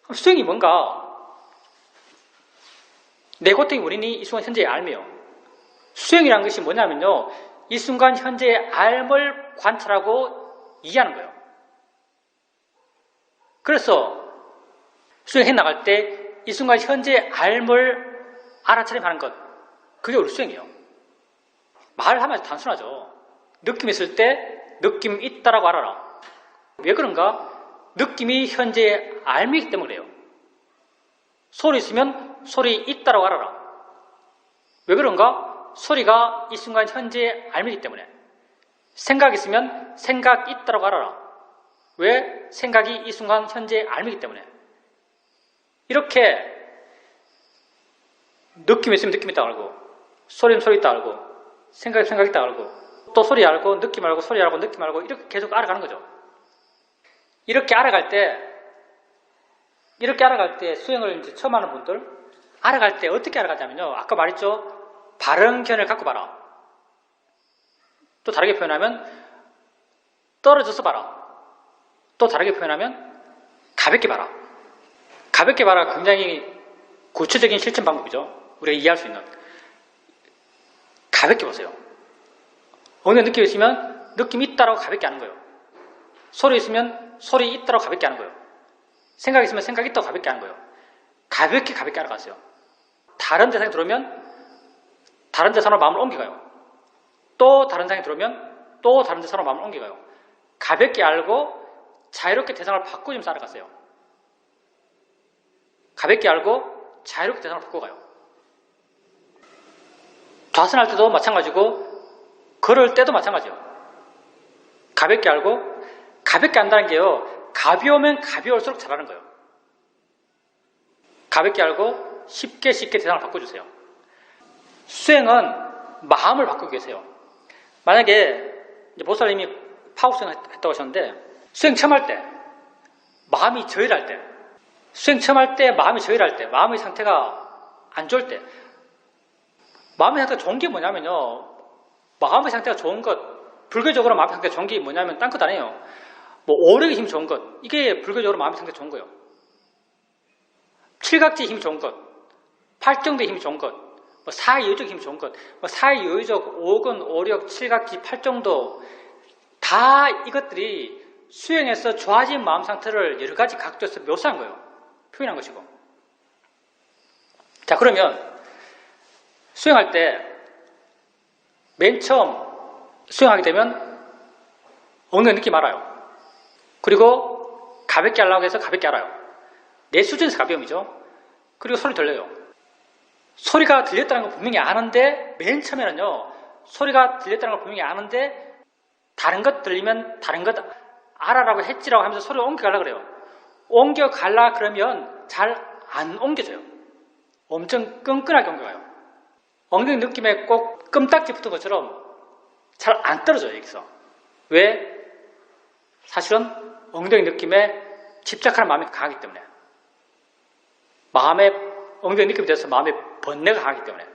그럼 수행이 뭔가? 내 고통의 원인이 이 순간 현재의 알이에요. 수행이라는 것이 뭐냐면요. 이 순간 현재의 알을 관찰하고 이해하는 거예요. 그래서 수행해 나갈 때 이 순간 현재의 알을 알아차림하는 것, 그게 우리 수행이에요. 말을 하면 단순하죠. 느낌 있을 때 느낌 있다라고 알아라. 왜 그런가? 느낌이 현재의 알미이기 때문에 그래요. 소리 있으면 소리 있다라고 알아라. 왜 그런가? 소리가 이 순간 현재 알미기 때문에. 생각 있으면 생각 있다라고 알아라. 왜? 생각이 이 순간 현재 알미기 때문에. 이렇게 느낌 있으면 느낌 있다고 알고, 소리는 소리 있다고 알고, 생각 있으면 생각 있다고 알고, 또 소리 알고, 느낌 알고, 소리 알고, 느낌 알고, 이렇게 계속 알아가는 거죠. 이렇게 알아갈 때 수행을 이제 처음 하는 분들, 알아갈 때 어떻게 알아가냐면요. 아까 말했죠. 바른 견해를 갖고 봐라. 또 다르게 표현하면 떨어져서 봐라. 또 다르게 표현하면 가볍게 봐라. 가볍게 봐라. 굉장히 구체적인 실천 방법이죠. 우리가 이해할 수 있는. 가볍게 보세요. 어느 느낌이 있으면 느낌이 있다라고 가볍게 하는 거예요. 소리 있으면 소리 있다라고 가볍게 하는 거예요. 생각 있으면 생각 있다고 가볍게 하는 거예요. 가볍게 알아가세요. 다른 대상이 들어오면 다른 대상으로 마음을 옮겨가요. 또 다른 대상이 들어오면 또 다른 대상으로 마음을 옮겨가요. 가볍게 알고 자유롭게 대상을 바꾸면서 알아가세요. 가볍게 알고 자유롭게 대상을 바꿔가요. 좌선할 때도 마찬가지고 걸을 때도 마찬가지예요. 가볍게 알고 가볍게 안다는 게요. 가벼우면 가벼울수록 잘하는 거예요. 가볍게 알고 쉽게 대상을 바꿔주세요. 수행은 마음을 바꾸기 위해서요. 만약에 이제 보살님이 파국수행 했다고 하셨는데 수행 처음 할 때 마음이 저일할 때 수행 처음 할 때 마음이 저일할 때 마음의 상태가 안 좋을 때 마음의 상태가 좋은 게 뭐냐면요. 마음의 상태가 좋은 것 불교적으로 마음의 상태가 좋은 게 뭐냐면 딴 것 아니에요. 뭐 오력의 힘이 좋은 것 이게 불교적으로 마음의 상태가 좋은 거예요. 칠각지의 힘이 좋은 것 팔정도의 힘이 좋은 것 뭐 사이요적 힘이 좋은 것 뭐 사이요적 오근, 오력, 칠각지, 팔정도 다 이것들이 수행에서 좋아진 마음 상태를 여러 가지 각도에서 묘사한 거예요. 표현한 것이고. 자, 그러면 수행할 때 맨 처음 수행하게 되면 어느 느낌 알아요. 그리고 가볍게 하려고 해서 가볍게 알아요. 내 수준에서 가벼움이죠. 그리고 소리 들려요. 소리가 들렸다는 걸 분명히 아는데 맨 처음에는요. 소리가 들렸다는 걸 분명히 아는데 다른 것 들리면 다른 것 알아라고 했지라고 하면서 소리를 옮겨가려고 그래요. 옮겨가려 그러면 잘 안 옮겨져요. 엄청 끈끈하게 옮겨가요. 엉덩이 느낌에 꼭 끔딱지 붙은 것처럼 잘 안 떨어져요. 여기서. 왜? 사실은 엉덩이 느낌에 집착하는 마음이 강하기 때문에 엉덩이 느낌이 돼서 마음의 번뇌가 강하기 때문에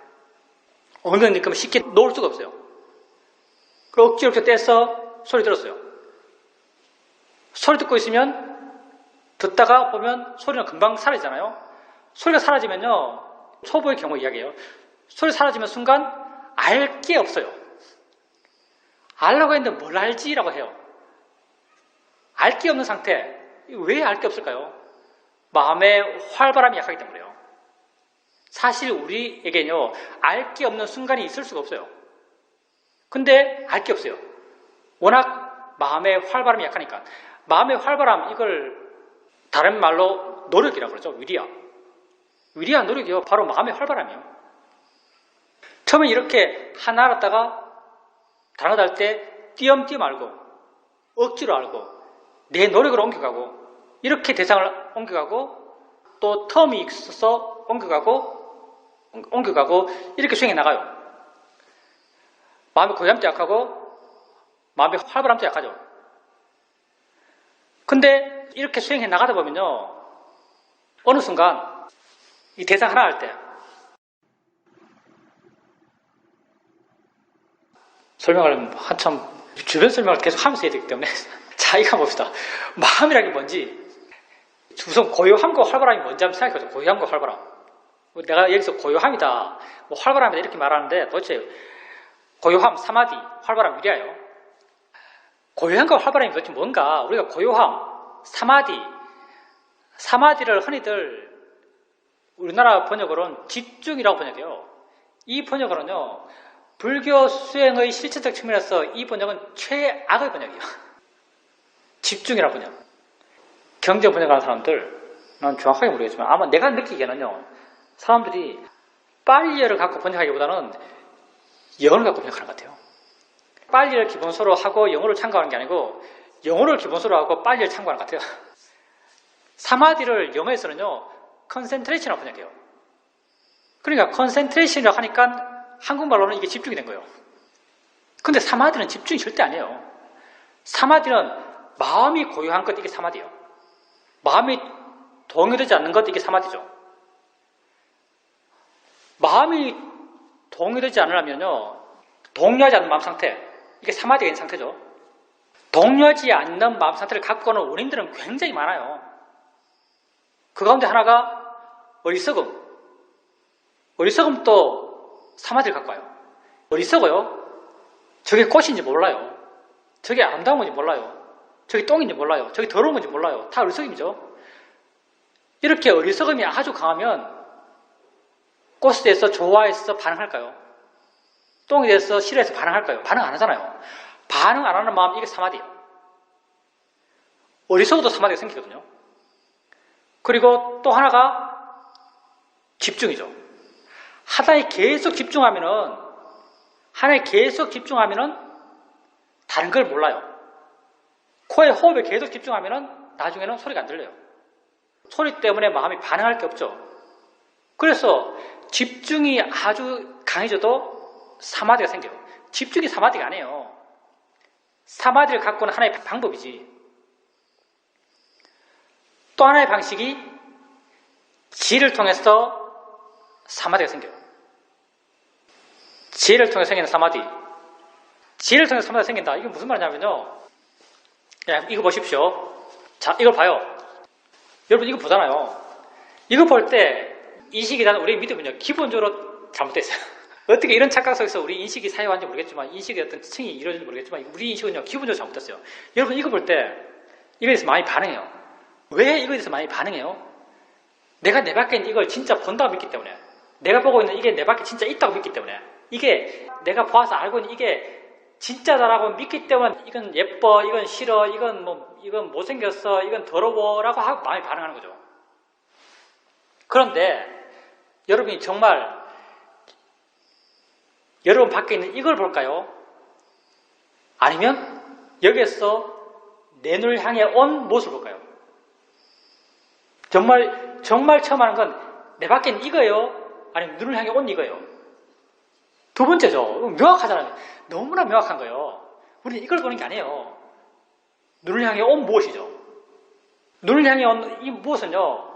엉덩이 느낌을 쉽게 놓을 수가 없어요. 그리고 억지로 이렇게 떼서 소리 들었어요. 소리 듣고 있으면 듣다가 보면 소리는 금방 사라지잖아요. 소리가 사라지면요. 초보의 경우 이야기예요. 소리 사라지면 순간 알 게 없어요. 알라고 했는데 뭘 알지라고 해요. 알 게 없는 상태. 왜 알 게 없을까요? 마음의 활발함이 약하기 때문에요. 사실 우리에게는요. 알 게 없는 순간이 있을 수가 없어요. 근데 알 게 없어요. 워낙 마음의 활발함이 약하니까. 마음의 활발함 이걸 다른 말로 노력이라고 그러죠. 위리한 노력이요. 바로 마음의 활발함이에요. 처음에 이렇게 하나 알았다가 다른 거 할 때 띄엄띄엄 알고 억지로 알고 내 노력으로 옮겨가고 이렇게 대상을 옮겨가고 또 텀이 있어서 옮겨가고 이렇게 수행해 나가요. 마음의 고요함도 약하고 마음의 활발함도 약하죠. 근데 이렇게 수행해 나가다 보면요. 어느 순간 이 대상 하나 할 때 설명을 한참 주변 설명을 계속 하면서 해야 되기 때문에 자, 이거 봅시다. 마음이라는 게 뭔지 우선 고요함과 활발함이 뭔지 한번 생각해보죠. 고요함과 활발함. 내가 여기서 고요함이다, 뭐 활발함이다 이렇게 말하는데 도대체 고요함, 사마디, 활발함, 위리하여. 고요함과 활발함이 도대체 뭔가 우리가 고요함, 사마디를 흔히들 우리나라 번역으로는 집중이라고 번역해요. 이 번역으로는요. 불교 수행의 실체적 측면에서 이 번역은 최악의 번역이에요. 집중이라고 번역. 경제 번역하는 사람들 난 정확하게 모르겠지만 아마 내가 느끼기에는요, 사람들이 빨리어를 갖고 번역하기보다는 영어를 갖고 번역하는 것 같아요. 빨리어를 기본소로 하고 영어를 참고하는 게 아니고 영어를 기본소로 하고 빨리어를 참고하는 것 같아요. 사마디를 영어에서는요, 컨센트레이션이라고 번역해요. 그러니까 컨센트레이션이라고 하니까 한국말로는 이게 집중이 된 거예요. 근데 사마디는 집중이 절대 아니에요. 사마디는 마음이 고요한 것, 이게 사마디예요. 마음이 동요되지 않는 것, 이게 사마디죠. 마음이 동요되지 않으려면요, 동요하지 않는 마음 상태, 이게 사마디가 있는 상태죠. 동요하지 않는 마음 상태를 갖고 오는 원인들은 굉장히 많아요. 그 가운데 하나가 어리석음. 어리석음도 사마디를 갖고 와요. 어리석어요. 저게 꽃인지 몰라요. 저게 아름다운 건지 몰라요. 저게 똥인지 몰라요. 저게 더러운 건지 몰라요. 다 어리석음이죠. 이렇게 어리석음이 아주 강하면 꽃에 대해서 좋아해서 반응할까요? 똥에 대해서 싫어해서 반응할까요? 반응 안 하잖아요. 반응 안 하는 마음, 이게 사마디예요. 어리석어도 사마디가 생기거든요. 그리고 또 하나가 집중이죠. 하나에 계속 집중하면은 다른 걸 몰라요. 코에 호흡에 계속 집중하면은 나중에는 소리가 안 들려요. 소리 때문에 마음이 반응할 게 없죠. 그래서 집중이 아주 강해져도 사마디가 생겨요. 집중이 사마디가 아니에요. 사마디를 갖고는 하나의 방법이지. 또 하나의 방식이 지혜를 통해서 사마디가 생겨요. 지혜를 통해서 생기는 사마디. 지혜를 통해서 사마디가 생긴다. 이게 무슨 말이냐면요. 야, 이거 보십시오. 자, 이걸 봐요. 여러분 이거 보잖아요. 이거 볼 때 인식에 대한 우리의 믿음은요, 기본적으로 잘못되어 있어요. 어떻게 이런 착각 속에서 우리 인식이 사유한지 모르겠지만, 인식의 어떤 층이 이루어진지 모르겠지만, 우리 인식은요, 기본적으로 잘못됐어요. 여러분 이거 볼 때 이거에 대해서 많이 반응해요. 왜 이거에 대해서 많이 반응해요? 내가 내 밖에 있는 이걸 진짜 본다고 믿기 때문에, 내가 보고 있는 이게 내 밖에 진짜 있다고 믿기 때문에, 이게 내가 봐서 알고 있는 이게 진짜다라고 믿기 때문에, 이건 예뻐, 이건 싫어, 이건 못생겼어, 이건 더러워라고 하고 많이 반응하는 거죠. 그런데 여러분이 정말 여러분 밖에 있는 이걸 볼까요? 아니면 여기에서 내 눈을 향해 온 모습을 볼까요? 정말 처음 하는 건 내 밖에 있는 이거예요? 아니면 눈을 향해 온 이거예요? 두 번째죠. 명확하잖아요. 너무나 명확한 거예요. 우리는 이걸 보는 게 아니에요. 눈을 향해 온 무엇이죠? 눈을 향해 온 이 무엇은요,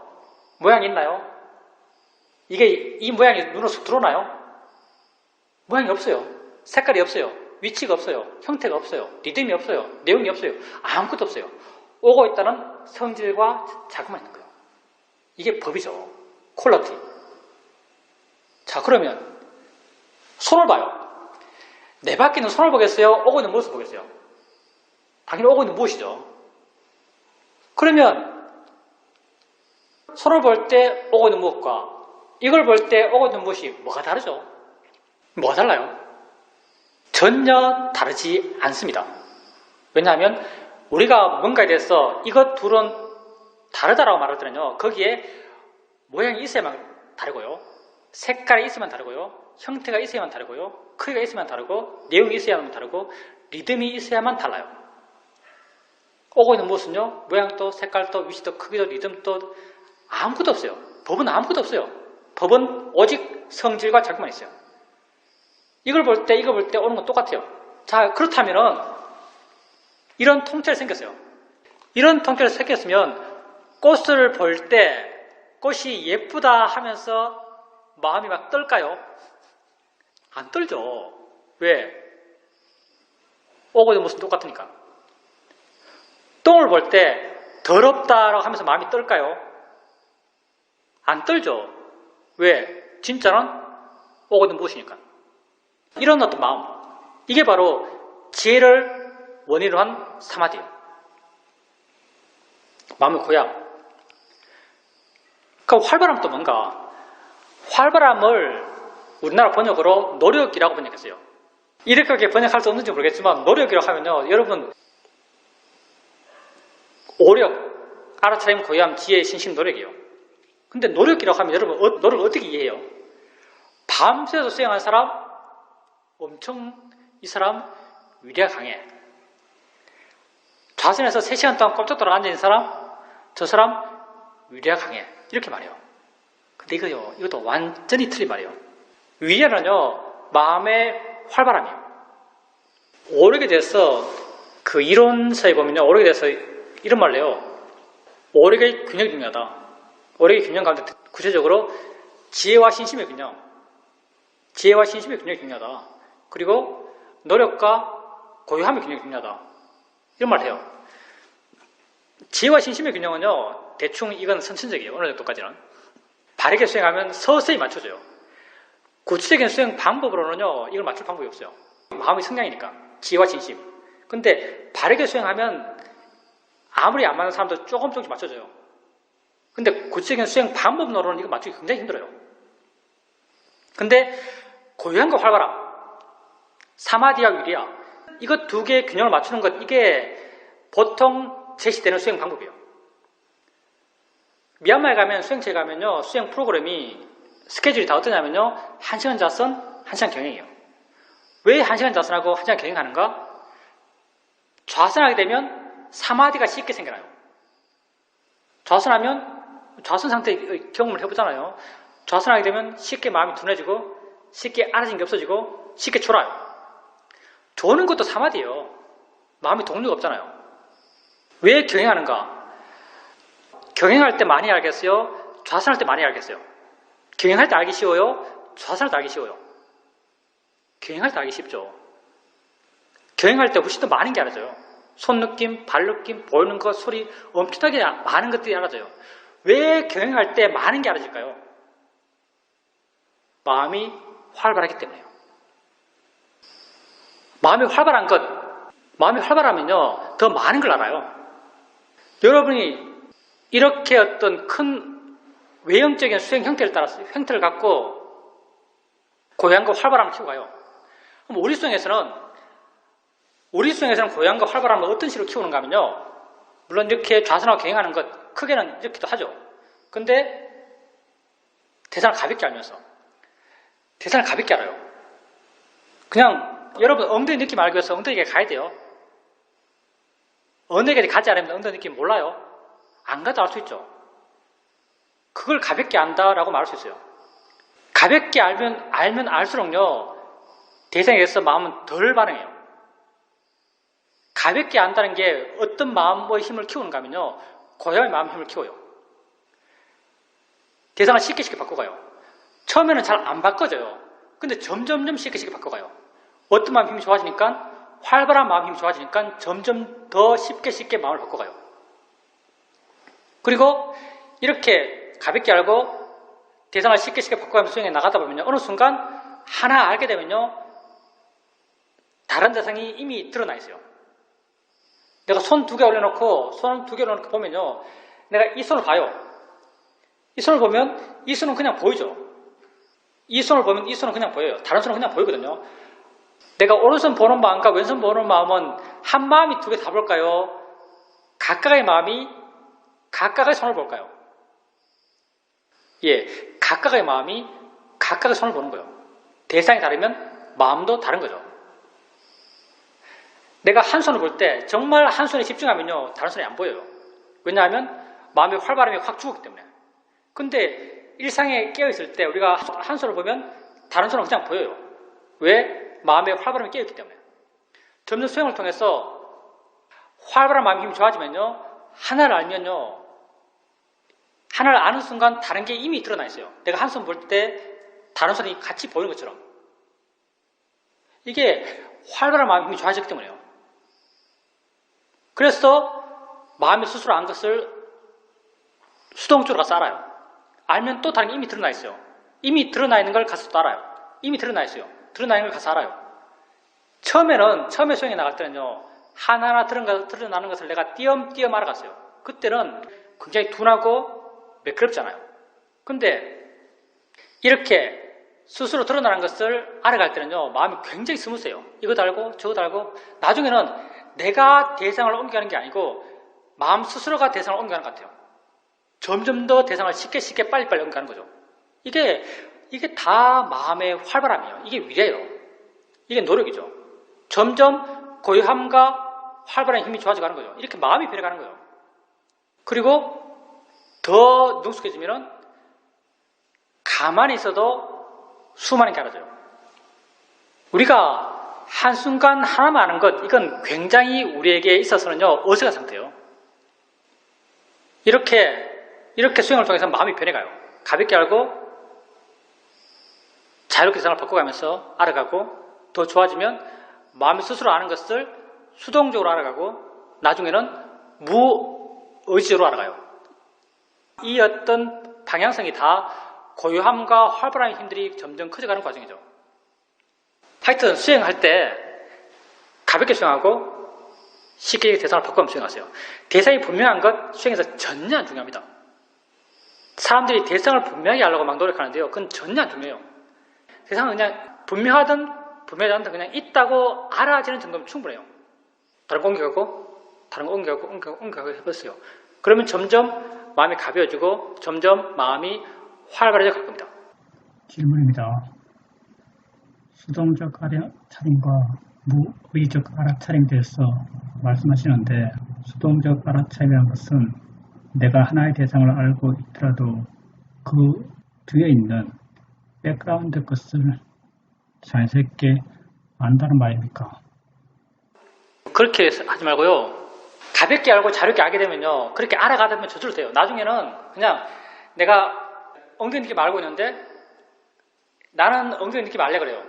모양이 있나요? 이 모양이 눈으로 쑥 들어오나요? 모양이 없어요. 색깔이 없어요. 위치가 없어요. 형태가 없어요. 리듬이 없어요. 내용이 없어요. 아무것도 없어요. 오고 있다는 성질과 자금만 있는 거예요. 이게 법이죠. 퀄리티. 자, 그러면 손을 봐요. 내 밖에 있는 손을 보겠어요? 오고 있는 무엇을 보겠어요? 당연히 오고 있는 무엇이죠? 그러면 손을 볼 때 오고 있는 무엇과 이걸 볼 때 오고 있는 무엇이 뭐가 다르죠? 뭐가 달라요? 전혀 다르지 않습니다. 왜냐하면 우리가 뭔가에 대해서 이것 둘은 다르다라고 말할 때는요, 거기에 모양이 있어야만 다르고요, 색깔이 있으면 다르고요, 형태가 있어야만 다르고요, 크기가 있으면 다르고, 내용이 있어야만 다르고, 리듬이 있어야만 달라요. 오고 있는 무엇은요, 모양도 색깔도 위치도 크기도 리듬도 아무것도 없어요. 법은 아무것도 없어요. 법은 오직 성질과 작용만 있어요. 이걸 볼 때, 이걸 볼 때 오는 건 똑같아요. 자, 그렇다면은 이런 통찰이 생겼어요. 이런 통찰이 생겼으면 꽃을 볼 때 꽃이 예쁘다 하면서 마음이 막 떨까요? 안 떨죠. 왜? 오고 있는 모습은 똑같으니까. 똥을 볼 때 더럽다라고 하면서 마음이 떨까요? 안 떨죠. 왜? 진짜는 오고 있는 무엇이니까. 이런 어떤 마음, 이게 바로 지혜를 원인으로 한 사마디예요. 마음의 고향. 그 활발함도 뭔가, 활발함을 우리나라 번역으로 노력이라고 번역했어요. 이렇게 번역할 수 없는지 모르겠지만 노력이라고 하면요, 여러분 오력, 알아차림, 고요함, 지혜, 신심, 노력이에요. 근데 노력이라고 하면 여러분 노력을 어떻게 이해해요? 밤새도 수행한 사람 엄청 이 사람 위대가 강해. 좌선에서 3시간 동안 꼼짝 돌아 앉아있는 사람 저 사람 위대가 강해. 이렇게 말해요. 근데 이것도 완전히 틀린 말이에요. 위대는요 마음의 활발함이에요. 오력에 대해서 그 이론서에 보면요 오력에 대해서 이런 말을 해요. 오력의 균형이 중요하다. 오력의 균형 가운데 구체적으로 지혜와 신심의 균형이 중요하다. 그리고 노력과 고요함의 균형이 중요하다. 이런 말을 해요. 지혜와 신심의 균형은요 대충 이건 선천적이에요. 어느 정도까지는. 바르게 수행하면 서서히 맞춰져요. 구체적인 수행 방법으로는요 이걸 맞출 방법이 없어요. 마음의 성향이니까. 지혜와 신심. 근데 바르게 수행하면 아무리 안 맞는 사람도 조금씩 맞춰져요. 근데 구체적인 수행 방법으로는 이거 맞추기 굉장히 힘들어요. 근데 고요함과 활발함, 사마디와 위리야, 이거 두 개의 균형을 맞추는 것, 이게 보통 제시되는 수행 방법이에요. 미얀마에 가면 수행체에 가면요 수행 프로그램이 스케줄이 다 어떠냐면요 1시간 자선, 1시간 경행이에요. 왜 1시간 자선하고 1시간 경행하는가? 좌선하게 되면 사마디가 쉽게 생겨나요. 좌선하면 좌선 상태의 경험을 해보잖아요. 좌선하게 되면 쉽게 마음이 둔해지고 쉽게 알아진 게 없어지고 쉽게 졸아요. 조는 것도 사마디예요. 마음이 동료가 없잖아요. 왜 경행하는가? 경행할 때 많이 알겠어요? 좌선할 때 많이 알겠어요? 경행할 때 알기 쉬워요? 좌선할 때 알기 쉬워요? 경행할 때 알기 쉽죠. 경행할 때 훨씬 더 많은 게 알아져요. 손느낌, 발느낌, 보이는 것, 소리 엄청나게 많은 것들이 알아져요. 왜 경행할 때 많은 게 알아질까요? 마음이 활발하기 때문에요. 마음이 활발하면요 더 많은 걸 알아요. 여러분이 이렇게 어떤 큰 외형적인 수행 형태를 따라서 형태를 갖고 고요함과 활발함을 키우고 가요. 그럼 우리 수행에서는 고요함과 활발함을 어떤 식으로 키우는가 하면요 물론 이렇게 좌선하고 경행하는 것 크게는 이렇게도 하죠. 근데 대상을 가볍게 알면서 대상을 가볍게 알아요. 그냥 여러분 엉덩이 느낌 알기 위해서 엉덩이에 가야 돼요. 엉덩이에 가지 않으면 엉덩이 느낌 몰라요. 안 가도 알 수 있죠. 그걸 가볍게 안다라고 말할 수 있어요. 가볍게 알면 알수록요 대상에 대해서 마음은 덜 반응해요. 가볍게 안다는 게 어떤 마음의 힘을 키우는가 하면요 고요함의 마음의 힘을 키워요. 대상을 쉽게 바꿔가요. 처음에는 잘 안 바꿔져요. 근데 점점 쉽게 바꿔가요. 어떤 마음 힘이 좋아지니까 활발한 마음 힘이 좋아지니까 점점 더 쉽게 마음을 바꿔가요. 그리고 이렇게 가볍게 알고 대상을 쉽게 바꿔가면서 수행에 나가다 보면요 어느 순간 하나 알게 되면요 다른 대상이 이미 드러나 있어요. 내가 손 2개 올려놓고 보면요 내가 이 손을 봐요. 이 손을 보면 이 손은 그냥 보이죠. 이 손을 보면 이 손은 그냥 보여요. 다른 손은 그냥 보이거든요. 내가 오른손 보는 마음과 왼손 보는 마음은 한 마음이 2개 다 볼까요? 각각의 마음이 각각의 손을 볼까요? 예, 각각의 마음이 각각의 손을 보는 거예요. 대상이 다르면 마음도 다른 거죠. 내가 한 손을 볼 때 정말 한 손에 집중하면요 다른 손이 안 보여요. 왜냐하면 마음의 활발함이 확 죽었기 때문에. 근데 일상에 깨어있을 때 우리가 한 손을 보면 다른 손은 그냥 보여요. 왜? 마음의 활발함이 깨어있기 때문에. 점점 수행을 통해서 활발한 마음의 힘이 좋아지면요 하나를 알면요 하나를 아는 순간 다른 게 이미 드러나 있어요. 내가 한 손 볼 때 다른 손이 같이 보이는 것처럼. 이게 활발한 마음의 힘이 좋아지기 때문에요. 그래서 마음이 스스로 안 것을 수동적으로 가서 알아요. 알면 또 다른 게 이미 드러나 있어요. 이미 드러나 있는 걸 가서 또 알아요. 이미 드러나 있어요. 드러나 있는 걸 가서 알아요. 처음에 수행에 나갈 때는요 하나하나 드러나는 것을 내가 띄엄띄엄 알아갔어요. 그때는 굉장히 둔하고 매끄럽잖아요. 근데 이렇게 스스로 드러나는 것을 알아갈 때는요 마음이 굉장히 스무스해요. 이것도 알고 저것도 알고 나중에는 내가 대상을 옮겨가는 게 아니고 마음 스스로가 대상을 옮겨가는 것 같아요. 점점 더 대상을 쉽게 빨리빨리 옮겨가는 거죠. 이게 다 마음의 활발함이에요. 이게 위례예요. 이게 노력이죠. 점점 고요함과 활발한 힘이 좋아져가는 거죠. 이렇게 마음이 변해가는 거예요. 그리고 더 능숙해지면은 가만히 있어도 수많은 게 알아져요. 우리가 한순간 하나만 아는 것, 이건 굉장히 우리에게 있어서는요, 어색한 상태예요. 이렇게 수행을 통해서 마음이 변해가요. 가볍게 알고 자유롭게 세상을 바꿔가면서 알아가고 더 좋아지면 마음이 스스로 아는 것을 수동적으로 알아가고 나중에는 무의지적으로 알아가요. 이 어떤 방향성이 다 고요함과 활발한 힘들이 점점 커져가는 과정이죠. 하여튼 수행할 때 가볍게 수행하고 쉽게 대상을 바꾸면 수행하세요. 대상이 분명한 것 수행에서 전혀 안 중요합니다. 사람들이 대상을 분명하게 하려고 막 노력하는데요. 그건 전혀 안 중요해요. 대상은 그냥 분명하든 분명하지 않든 그냥 있다고 알아지는 정도면 충분해요. 다른 거 옮겨가고 다른 거 옮겨가고 해봤어요. 그러면 점점 마음이 가벼워지고 점점 마음이 활발해져 갈 겁니다. 질문입니다. 수동적 알아차림과 무의적 알아차림에 대해서 말씀하시는데 수동적 알아차림이라는 것은 내가 하나의 대상을 알고 있더라도 그 뒤에 있는 백그라운드 것을 자연스럽게 안다는 말입니까? 그렇게 하지 말고요. 가볍게 알고 자유롭게 알게 되면요. 그렇게 알아가다 보면 저절로 돼요. 나중에는 그냥 내가 엉덩이 느낌 알고 있는데 나는 엉덩이 느낌 알래 그래요.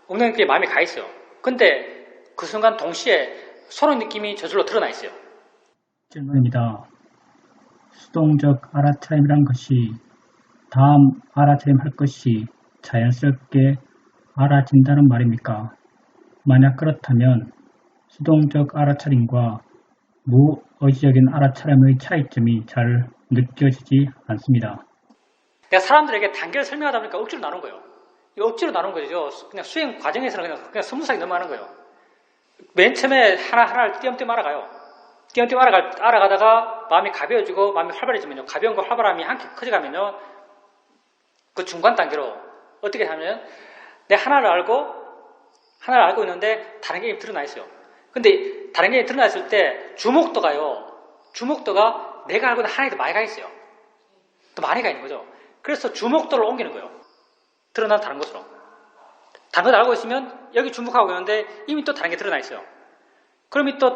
엉덩이 느낌에 마음이 가 있어요. 근데 그 순간 동시에 손의 느낌이 저절로 드러나 있어요. 질문입니다. 수동적 알아차림이란 것이 다음 알아차림 할 것이 자연스럽게 알아진다는 말입니까? 만약 그렇다면 수동적 알아차림과 무의지적인 알아차림의 차이점이 잘 느껴지지 않습니다. 그러니까 사람들에게 단계를 설명하다 보니까 억지로 나눈 거예요. 이거 억지로 나눈 거죠. 그냥 수행 과정에서는 그냥 스무스하게 넘어가는 거예요. 맨 처음에 하나하나를 띄엄띄엄 알아가요. 띄엄띄엄 알아가다가 마음이 가벼워지고 마음이 활발해지면요. 가벼운 거 활발함이 함께 커져가면요. 그 중간 단계로 어떻게 하면 내가 하나를 알고 있는데 다른 게 드러나 있어요. 근데 다른 게 드러나 있을 때 주목도가 내가 알고 있는 하나에 더 많이 가 있어요. 더 많이 가 있는 거죠. 그래서 주목도를 옮기는 거예요. 드러난 다른 것으로. 다른 걸 알고 있으면 여기 주목하고 있는데 이미 또 다른 게 드러나 있어요. 그러면 또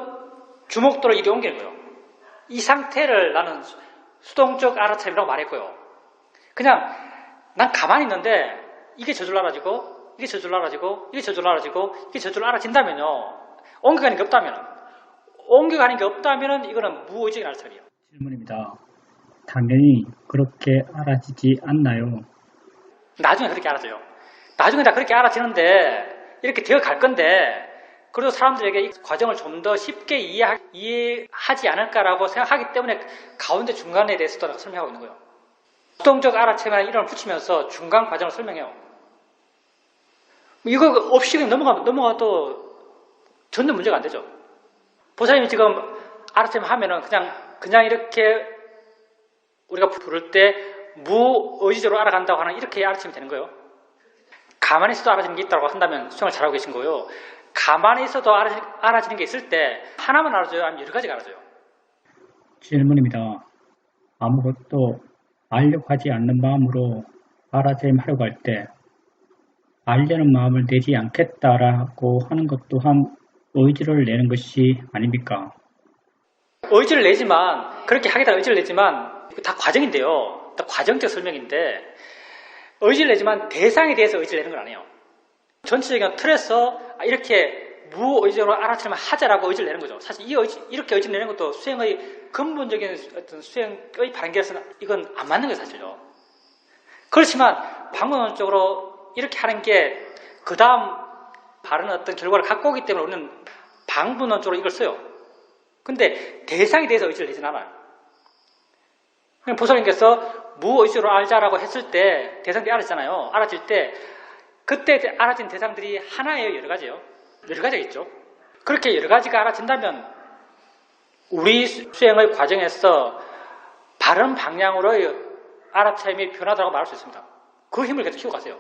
주목도를 이리 옮기는 거예요. 이 상태를 나는 수동적 알아차림이라고 말했고요. 그냥 난 가만히 있는데 이게 저절로 알아지고 이게 저절로 알아지고 이게 저절로 알아지고 이게 저절로 알아진다면요. 옮겨가는 게 없다면은 이거는 무의적인 알아차림이에요. 질문입니다. 당연히 그렇게 알아지지 않나요? 나중에 그렇게 알아져요. 나중에 다 그렇게 알아지는데 이렇게 되어 갈 건데 그래도 사람들에게 이 과정을 좀 더 쉽게 이해하지 않을까라고 생각하기 때문에 가운데 중간에 대해서도 설명하고 있는 거예요. 수동적 알아차림이라는 이름을 붙이면서 중간 과정을 설명해요. 이거 없이 그냥 넘어가도 전혀 문제가 안 되죠. 보살님이 지금 알아차림 하면은 그냥 이렇게 우리가 부를 때 무의지적으로 알아간다고 하는 이렇게 알아차림이 되는 거예요. 가만히 있어도 알아지는 게 있다고 한다면 수행을 잘하고 계신 거예요. 가만히 있어도 알아지는 게 있을 때 하나만 알아져요? 아니면 여러 가지가 알아져요? 질문입니다. 아무것도 알려고 하지 않는 마음으로 알아차림 하려고 할 때 알려는 마음을 내지 않겠다라고 하는 것 또한 의지를 내는 것이 아닙니까? 의지를 내지만 그렇게 하겠다는 의지를 내지만 다 과정인데요. 다 과정적 설명인데 의지를 내지만 대상에 대해서 의지를 내는 건 아니에요. 전체적인 틀에서 이렇게 무의지적으로 알아차림을 하자라고 의지를 내는 거죠. 사실 이렇게 의지를 내는 것도 수행의 근본적인 어떤 수행의 바람결에서는 이건 안 맞는 거예요, 사실요. 그렇지만 방법론적으로 이렇게 하는 게 그 다음 바른 어떤 결과를 갖고 오기 때문에 우리는 방법론적으로 이걸 써요. 근데 대상에 대해서 의지를 내진 않아요. 보살님께서 무의지로 알자라고 했을 때 대상들이 알았잖아요. 알아질 때 그때 알아진 대상들이 하나예요, 여러 가지요? 여러 가지가 있죠. 그렇게 여러 가지가 알아진다면 우리 수행의 과정에서 바른 방향으로의 알아차림이 변하다고 말할 수 있습니다. 그 힘을 계속 키워가세요.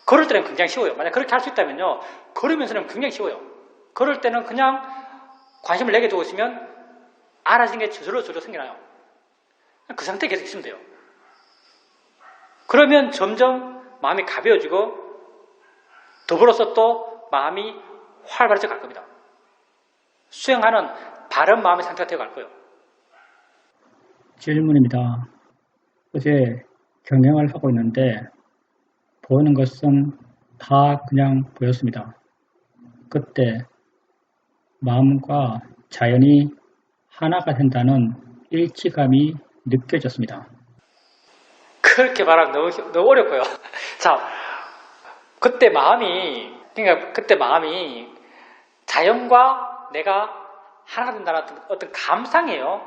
걸을 때는 굉장히 쉬워요. 만약 그렇게 할 수 있다면요, 걸으면서는 굉장히 쉬워요. 걸을 때는 그냥 관심을 내게 두고 있으면 알아지는 게 저절로 생겨나요. 그 상태에 계속 있으면 돼요. 그러면 점점 마음이 가벼워지고 더불어서 또 마음이 활발해져 갈 겁니다. 수행하는 바른 마음의 상태가 되어 갈 거예요. 질문입니다. 어제 경영을 하고 있는데 보이는 것은 다 그냥 보였습니다. 그때 마음과 자연이 하나가 된다는 일치감이 느껴졌습니다. 그렇게 말하면 너무 어렵고요. 자, 그때 마음이 자연과 내가 하나가 된다는 어떤 감상이에요.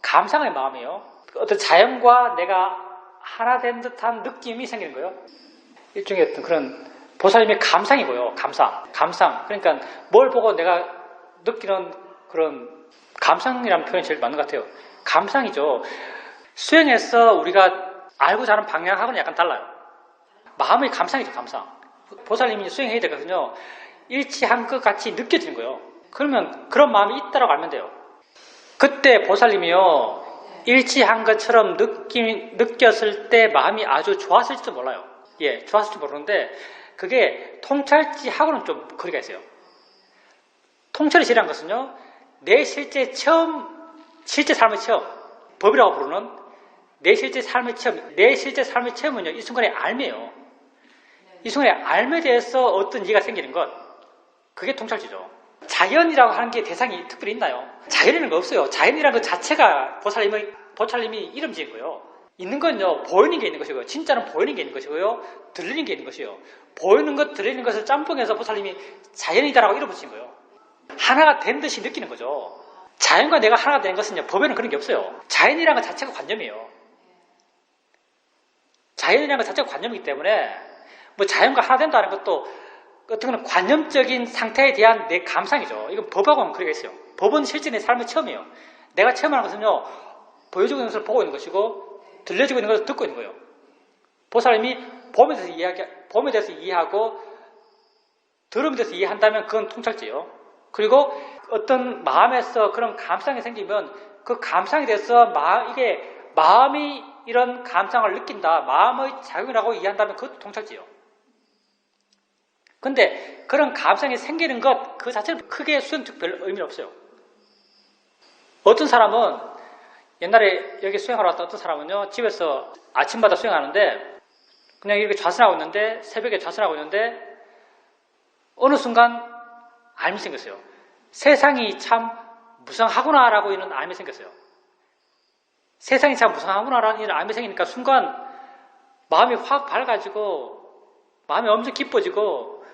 감상의 마음이에요. 어떤 자연과 내가 하나 된 듯한 느낌이 생기는 거예요. 일종의 어떤 그런 보살님의 감상이고요. 감상. 그러니까 뭘 보고 내가 느끼는 그런 감상이라는 표현이 제일 맞는 것 같아요. 감상이죠. 수행에서 우리가 알고자 하는 방향하고는 약간 달라요. 마음의 감상이죠, 감상. 보살님이 수행해야 되거든요. 일치한 것 같이 느껴지는 거예요. 그러면 그런 마음이 있다라고 알면 돼요. 그때 보살님이요, 일치한 것처럼 느꼈을 때 마음이 아주 좋았을지도 몰라요. 예, 좋았을지 모르는데 그게 통찰지하고는 좀 거리가 있어요. 통찰이 지란 것은요, 내 실제 삶의 체험, 법이라고 부르는 내 실제 삶의 체험은요, 이 순간의 알매예요. 이 순간의 알매에 대해서 어떤 이해가 생기는 것, 그게 통찰지죠. 자연이라고 하는 게 대상이 특별히 있나요? 자연이라는 거 없어요. 자연이라는 것 자체가 보살님이 이름 지은 거예요. 있는 건요, 보이는 게 있는 것이고요. 진짜는 보이는 게 있는 것이고요. 들리는 게 있는 것이에요. 보이는 것, 들리는 것을 짬뽕해서 보살님이 자연이다라고 이름 붙인 거예요. 하나가 된 듯이 느끼는 거죠. 자연과 내가 하나가 되는 것은요, 법에는 그런 게 없어요. 자연이라는 것 자체가 관념이에요. 자연이라는 것 자체가 관념이기 때문에 뭐 자연과 하나 된다는 것도 어떤 건 관념적인 상태에 대한 내 감상이죠. 이건 법하고는 거리가 있어요. 법은 실제 내 삶의 체험이에요. 내가 체험하는 것은요, 보여주고 있는 것을 보고 있는 것이고 들려주고 있는 것을 듣고 있는 거예요. 보살님이 봄에 대해서 이해하고 들음에 대해서 이해한다면 그건 통찰지예요. 그리고 어떤 마음에서 그런 감상이 생기면 그 감상에 대해서 마음이 이런 감상을 느낀다, 마음의 작용이라고 이해한다면 그것도 통찰지예요. 근데 그런 감상이 생기는 것 그 자체는 크게 수행적 별 의미는 없어요. 어떤 사람은 옛날에 여기 수행하러 왔던 어떤 사람은요, 집에서 아침마다 수행하는데 그냥 이렇게 좌선하고 있는데, 새벽에 좌선하고 있는데 어느 순간 알미 생겼어요. 세상이 참 무상하구나라고 이런 알미 생겼어요. 세상이 참 무상하구나라는 이런 알미 생기니까 순간 마음이 확 밝아지고 마음이 엄청 기뻐지고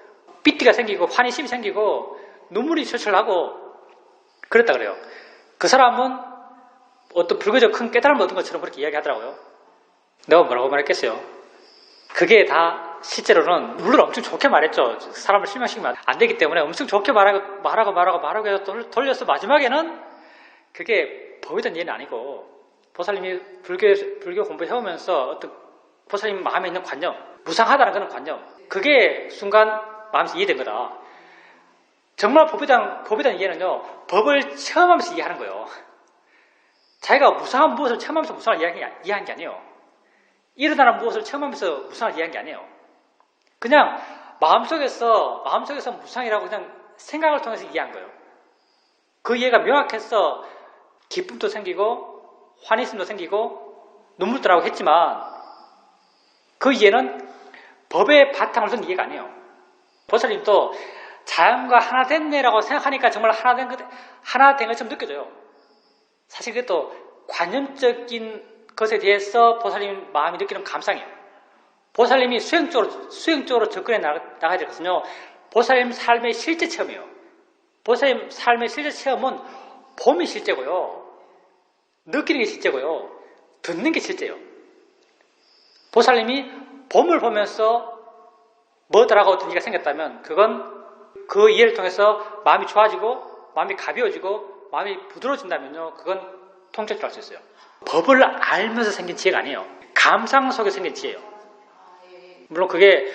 삐띠가 생기고 환희심이 생기고 눈물이 철철 나고 그랬다 그래요. 그 사람은 어떤 불교적 큰 깨달음을 얻은 것처럼 그렇게 이야기하더라고요. 내가 뭐라고 말했겠어요? 그게 다 실제로는 물론 엄청 좋게 말했죠. 사람을 실망시키면 안 되기 때문에 엄청 좋게 말하고 해서 돌려서 마지막에는 그게 법이든 예는 아니고 보살님이 불교 공부해오면서 어떤 보살님 마음에 있는 관념, 무상하다는 그런 관념, 그게 순간 마음에서 이해된 거다. 정말 법에 대한 이해는요, 법을 체험하면서 이해하는 거예요. 자기가 무상한 무엇을 체험하면서 무상을 이해한 게 아니에요. 일어나는 무엇을 체험하면서 무상을 이해한 게 아니에요. 그냥 마음속에서 무상이라고 그냥 생각을 통해서 이해한 거예요. 그 이해가 명확해서 기쁨도 생기고 환희심도 생기고 눈물도 나고 했지만 그 이해는 법의 바탕을 둔 이해가 아니에요. 보살님도 자연과 하나 됐네라고 생각하니까 정말 하나 된 것처럼 느껴져요. 사실 그것도 관념적인 것에 대해서 보살님 마음이 느끼는 감상이에요. 보살님이 수행적으로 접근해 나가야 될 것은요, 보살님 삶의 실제 체험이에요. 보살님 삶의 실제 체험은 봄이 실제고요, 느끼는 게 실제고요, 듣는 게 실제예요. 보살님이 봄을 보면서 뭐더라고 어떤 이해가 생겼다면 그건 그 이해를 통해서 마음이 좋아지고 마음이 가벼워지고 마음이 부드러워진다면요, 그건 통찰주를 할 수 있어요. 법을 알면서 생긴 지혜가 아니에요. 감상 속에 생긴 지혜예요. 물론 그게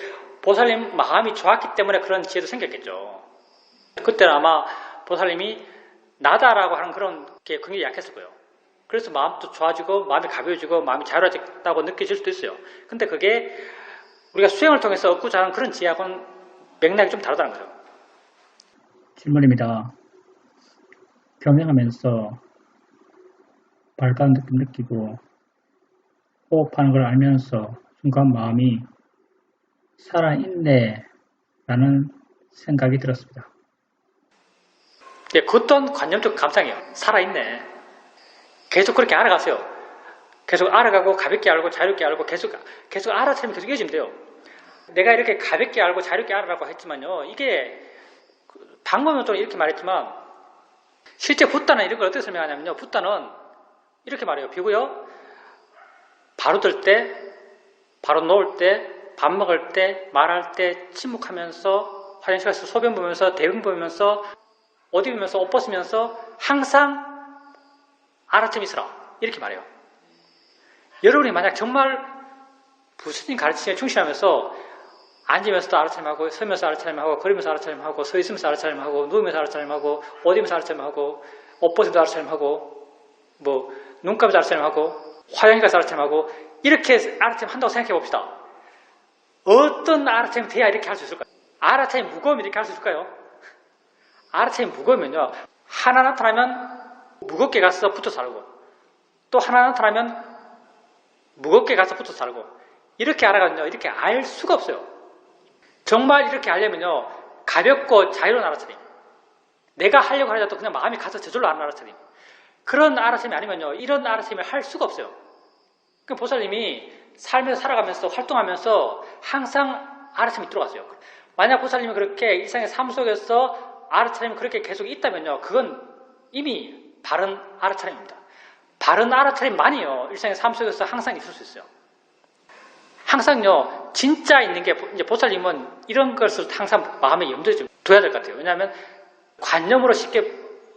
보살님 마음이 좋았기 때문에 그런 지혜도 생겼겠죠. 그때는 아마 보살님이 나다라고 하는 그런 게 굉장히 약했을 거예요. 그래서 마음도 좋아지고 마음이 가벼워지고 마음이 자유로워졌다고 느껴질 수도 있어요. 근데 그게 우리가 수행을 통해서 얻고자 하는 그런 지혜하고는 맥락이 좀 다르다는 거죠. 질문입니다. 경영하면서 발가는 느낌 느끼고 호흡하는 걸 알면서 순간 마음이 살아있네 라는 생각이 들었습니다. 예, 그 또한 관념적 감상이에요. 살아있네. 계속 그렇게 알아가세요. 계속 알아가고 가볍게 알고 자유롭게 알고 계속 알아차리면 계속 이어지면 돼요. 내가 이렇게 가볍게 알고 자유롭게 알아라고 했지만요, 이게 방금은 좀 이렇게 말했지만 실제 붓다는 이런 걸 어떻게 설명하냐면요, 붓다는 이렇게 말해요. 비고요, 바로 들 때, 바로 놓을 때, 밥 먹을 때, 말할 때, 침묵하면서, 화장실 가서 소변 보면서, 대변 보면서, 옷 입으면서, 옷 벗으면서 항상 알아차림이 있으라. 이렇게 말해요. 여러분이 만약 정말 부처님 가르침에 충실하면서 앉으면서도 알아차림하고, 서면서 알아차림하고, 걸으면서 알아차림하고, 서 있으면서 알아차림하고, 누우면서 알아차림하고, 옷 입으면서 알아차림하고, 옷 벗으면서 알아차림하고, 눈 감아서 알아차림하고, 화장실 가서 알아차림하고, 이렇게 알아차림 한다고 생각해 봅시다. 어떤 알아차림 돼야 이렇게 할 수 있을까요? 알아차림 무거우면 이렇게 할 수 있을까요? 알아차림 무거우면요, 하나 나타나면 무겁게 가서 붙어 살고, 또 하나 나타나면 무겁게 가서 붙어 살고, 이렇게 알아가면요, 이렇게 알 수가 없어요. 정말 이렇게 알려면요, 가볍고 자유로운 알아차림, 내가 하려고 하려도 그냥 마음이 가서 저절로 하는 알아차림, 그런 알아차림이 아니면요, 이런 알아차림을 할 수가 없어요. 그 보살님이 살면서 살아가면서 활동하면서 항상 알아차림이 들어갔어요. 만약 보살님이 그렇게 일상의 삶 속에서 알아차림이 그렇게 계속 있다면요, 그건 이미 바른 알아차림입니다. 바른 알아차림만이요, 일상의 삶 속에서 항상 있을 수 있어요. 항상요, 진짜 있는 게, 이제 보살님은 이런 것을 항상 마음에 염두에 좀 둬야 될 것 같아요. 왜냐하면 관념으로 쉽게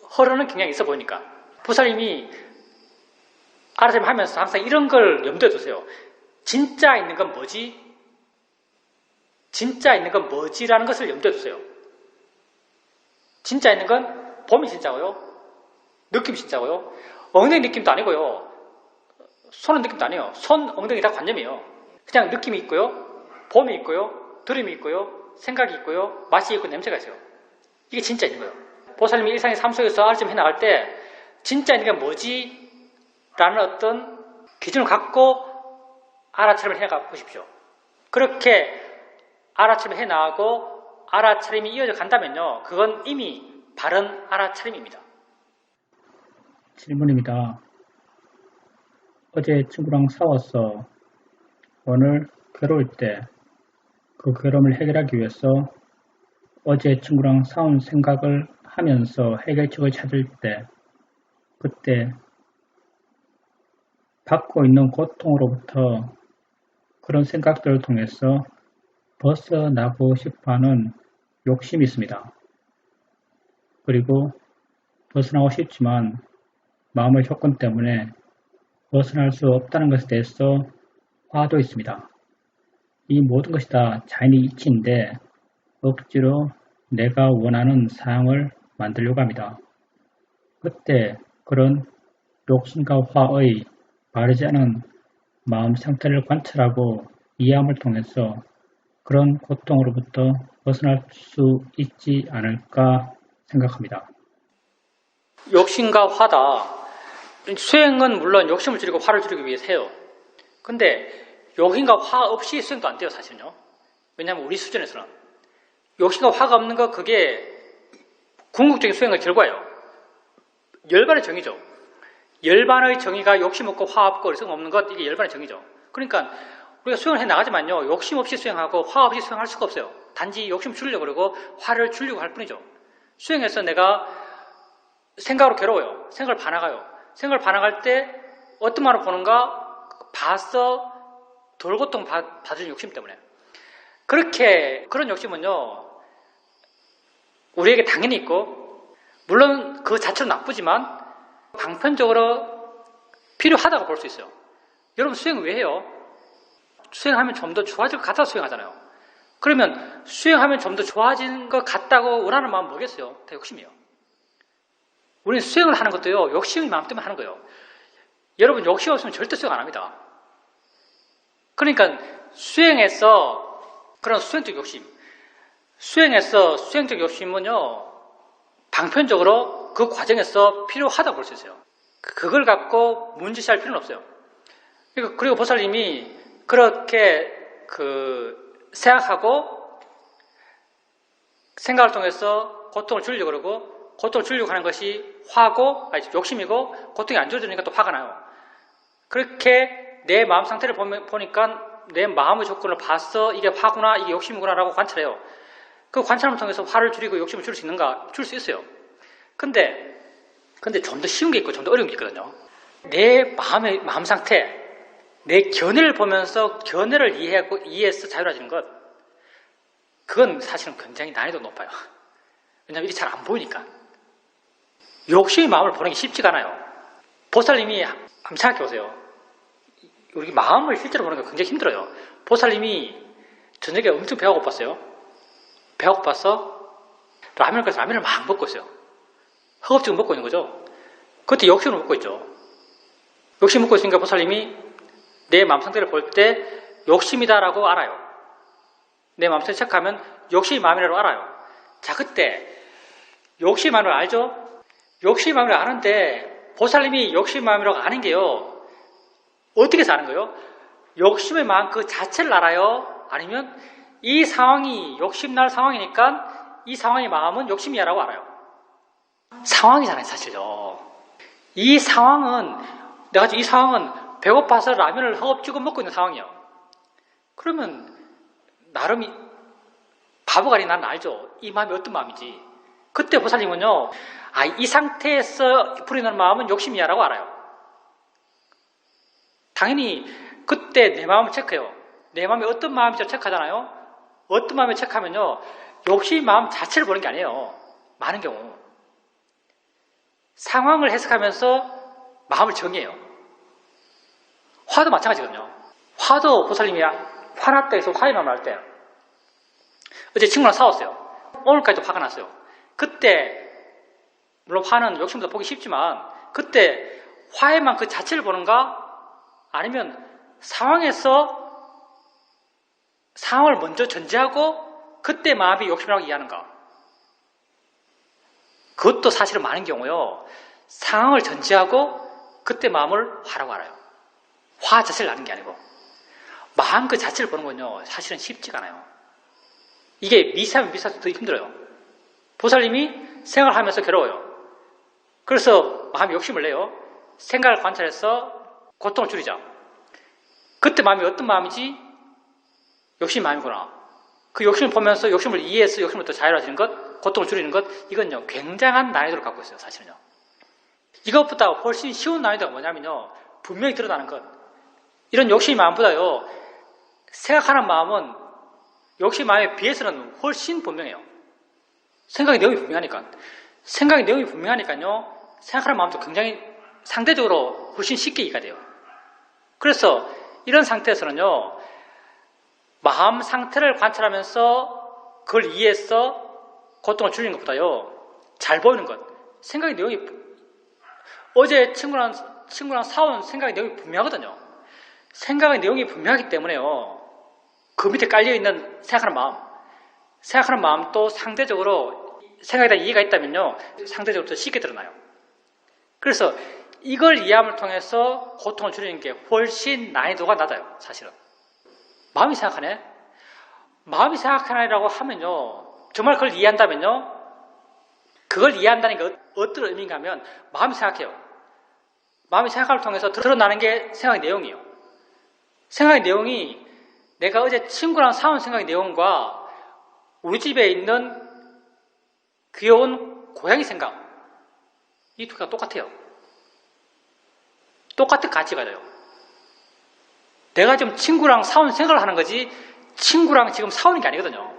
흐르는 경향이 있어 보이니까. 보살님이 알아차림 하면서 항상 이런 걸 염두에 두세요. 진짜 있는 건 뭐지? 진짜 있는 건 뭐지라는 것을 염두에 두세요. 진짜 있는 건 봄이 진짜고요, 느낌이 진짜고요, 엉덩이 느낌도 아니고요, 손은 느낌도 아니에요. 손, 엉덩이 다 관념이에요. 그냥 느낌이 있고요, 봄이 있고요, 들음이 있고요, 생각이 있고요, 맛이 있고 냄새가 있어요. 이게 진짜 있는 거예요. 보살님이 일상의 삶 속에서 알아차림 해나갈 때 진짜 있는 게 뭐지? 라는 어떤 기준을 갖고 알아차림을 해나가 보십시오. 그렇게 알아차림을 해나가고 알아차림이 이어져 간다면요, 그건 이미 바른 알아차림입니다. 질문입니다. 어제 친구랑 싸웠어. 오늘 괴로울 때 그 괴로움을 해결하기 위해서 어제 친구랑 싸운 생각을 하면서 해결책을 찾을 때, 그때 받고 있는 고통으로부터 그런 생각들을 통해서 벗어나고 싶어하는 욕심이 있습니다. 그리고 벗어나고 싶지만 마음의 조건 때문에 벗어날 수 없다는 것에 대해서 화도 있습니다. 이 모든 것이 다 자연의 이치인데 억지로 내가 원하는 상황을 만들려고 합니다. 그때 그런 욕심과 화의 바르지 않은 마음 상태를 관찰하고 이해함을 통해서 그런 고통으로부터 벗어날 수 있지 않을까 생각합니다. 욕심과 화다. 수행은 물론 욕심을 줄이고 화를 줄이기 위해서 해요. 근데 욕심과 화 없이 수행도 안 돼요, 사실은요. 왜냐하면 우리 수준에서는 욕심과 화가 없는 거, 그게 궁극적인 수행의 결과예요. 열반의 정의죠. 열반의 정의가 욕심 없고 화 없고 의성 없는 것, 이게 열반의 정의죠. 그러니까 우리가 수행을 해 나가지만요, 욕심 없이 수행하고 화 없이 수행할 수가 없어요. 단지 욕심 줄이려고 그러고 화를 줄이려고 할 뿐이죠. 수행해서 내가 생각으로 괴로워요. 생각을 반항해요. 생각을 반항할 때 어떤 말을 보는가 봐서 덜 고통 받은 욕심 때문에. 그런 욕심은요, 우리에게 당연히 있고 물론 그 자체로 나쁘지만 방편적으로 필요하다고 볼 수 있어요. 여러분 수행 왜 해요? 수행하면 좀 더 좋아질 것 같아서 수행하잖아요. 그러면 수행하면 좀 더 좋아진 것 같다고 원하는 마음은 뭐겠어요? 다 욕심이에요. 우리는 수행을 하는 것도요, 욕심의 마음 때문에 하는 거예요. 여러분 욕심 없으면 절대 수행 안 합니다. 그러니까 수행에서 그런 수행적 욕심, 수행에서 수행적 욕심은요, 방편적으로 그 과정에서 필요하다고 볼 수 있어요. 그걸 갖고 문제시할 필요는 없어요. 그리고 보살님이 그렇게 생각하고 생각을 통해서 고통을 주려고 그러고 고통을 주려고 하는 것이 화고, 욕심이고 고통이 안 주어지니까 또 화가 나요. 그렇게 내 마음 상태를 보니까 내 마음의 조건을 봐서 이게 화구나 이게 욕심이구나 라고 관찰해요. 그 관찰을 통해서 화를 줄이고 욕심을 줄 수 있는가? 줄 수 있어요. 근데 좀 더 쉬운 게 있고 좀 더 어려운 게 있거든요. 내 마음 상태, 내 견해를 보면서 견해를 이해해서 자유로워지는 것, 그건 사실은 굉장히 난이도가 높아요. 왜냐하면 이게 잘 안 보이니까. 욕심의 마음을 보는 게 쉽지가 않아요. 보살님이 한번 생각해 보세요. 우리 마음을 실제로 보는 게 굉장히 힘들어요. 보살님이 저녁에 엄청 배가 고팠어요. 배가 고파서 라면을 끓여서 라면을 막 먹고 있어요. 허겁지겁 먹고 있는 거죠. 그때 욕심을 먹고 있죠. 욕심 먹고 있으니까 보살님이 내 마음 상태를 볼 때 욕심이다라고 알아요. 내 마음 상태 체크하면 욕심이 마음이라고 알아요. 자, 그때 욕심이 마음이라고 알죠? 욕심이 마음이라고 아는데 보살님이 욕심이 마음이라고 아는 게요, 어떻게 해서 아는 거예요? 욕심의 마음 그 자체를 알아요? 아니면 이 상황이 욕심날 상황이니까 이 상황의 마음은 욕심이야라고 알아요? 상황이잖아요, 사실요. 이 상황은 배고파서 라면을 허겁지겁 먹고 있는 상황이에요. 그러면 나름 바보가 아닌 나는 알죠. 이 마음이 어떤 마음인지. 그때 보살님은요, 이 상태에서 부리는 마음은 욕심이야라고 알아요. 당연히 그때 내 마음을 체크해요. 내 마음이 어떤 마음인지 체크하잖아요. 어떤 마음을 체크하면요, 욕심의 마음 자체를 보는 게 아니에요. 많은 경우 상황을 해석하면서 마음을 정해요. 화도 마찬가지거든요. 화도 보살님이 화났다 해서 화의 마음을 할 때, 어제 친구랑 싸웠어요. 오늘까지도 화가 났어요. 그때 물론 화는 욕심보다 보기 쉽지만 그때 화의 마음 그 자체를 보는가, 아니면 상황에서 상황을 먼저 전제하고 그때 마음이 욕심이라고 이해하는가. 그것도 사실은 많은 경우요, 상황을 전제하고 그때 마음을 화라고 알아요. 화 자체를 아는 게 아니고 마음 그 자체를 보는 건요, 사실은 쉽지가 않아요. 이게 미세하면 미세할수록 더 힘들어요. 보살님이 생각을 하면서 괴로워요. 그래서 마음이 욕심을 내요. 생각을 관찰해서 고통을 줄이자. 그때 마음이 어떤 마음이지? 욕심이 마음이구나. 그 욕심을 보면서 욕심을 이해해서 욕심을 더 자유로워지는 것, 고통을 줄이는 것, 이건요, 굉장한 난이도를 갖고 있어요, 사실은요. 이것보다 훨씬 쉬운 난이도가 뭐냐면요, 분명히 드러나는 것. 이런 욕심의 마음보다요, 생각하는 마음은 욕심의 마음에 비해서는 훨씬 분명해요. 생각의 내용이 분명하니까. 생각의 내용이 분명하니까요, 생각하는 마음도 굉장히 상대적으로 훨씬 쉽게 이해가 돼요. 그래서 이런 상태에서는요, 마음 상태를 관찰하면서 그걸 이해해서 고통을 줄이는 것보다요, 잘 보이는 것. 생각의 내용이, 어제 친구랑 싸운 생각의 내용이 분명하거든요. 생각의 내용이 분명하기 때문에요, 그 밑에 깔려있는 생각하는 마음도 상대적으로 생각에 대한 이해가 있다면요, 상대적으로 더 쉽게 드러나요. 그래서 이걸 이해함을 통해서 고통을 줄이는 게 훨씬 난이도가 낮아요, 사실은. 마음이 생각하네? 마음이 생각하네라고 하면요, 정말 그걸 이해한다면요, 그걸 이해한다는 게 어떤 의미인가 하면, 마음이 생각해요. 마음이 생각을 통해서 드러나는 게 생각의 내용이에요. 생각의 내용이 내가 어제 친구랑 싸운 생각의 내용과 우리 집에 있는 귀여운 고양이 생각, 이 두 개가 똑같아요. 똑같은 가치가 돼요. 내가 지금 친구랑 싸운 생각을 하는 거지 친구랑 지금 싸우는 게 아니거든요.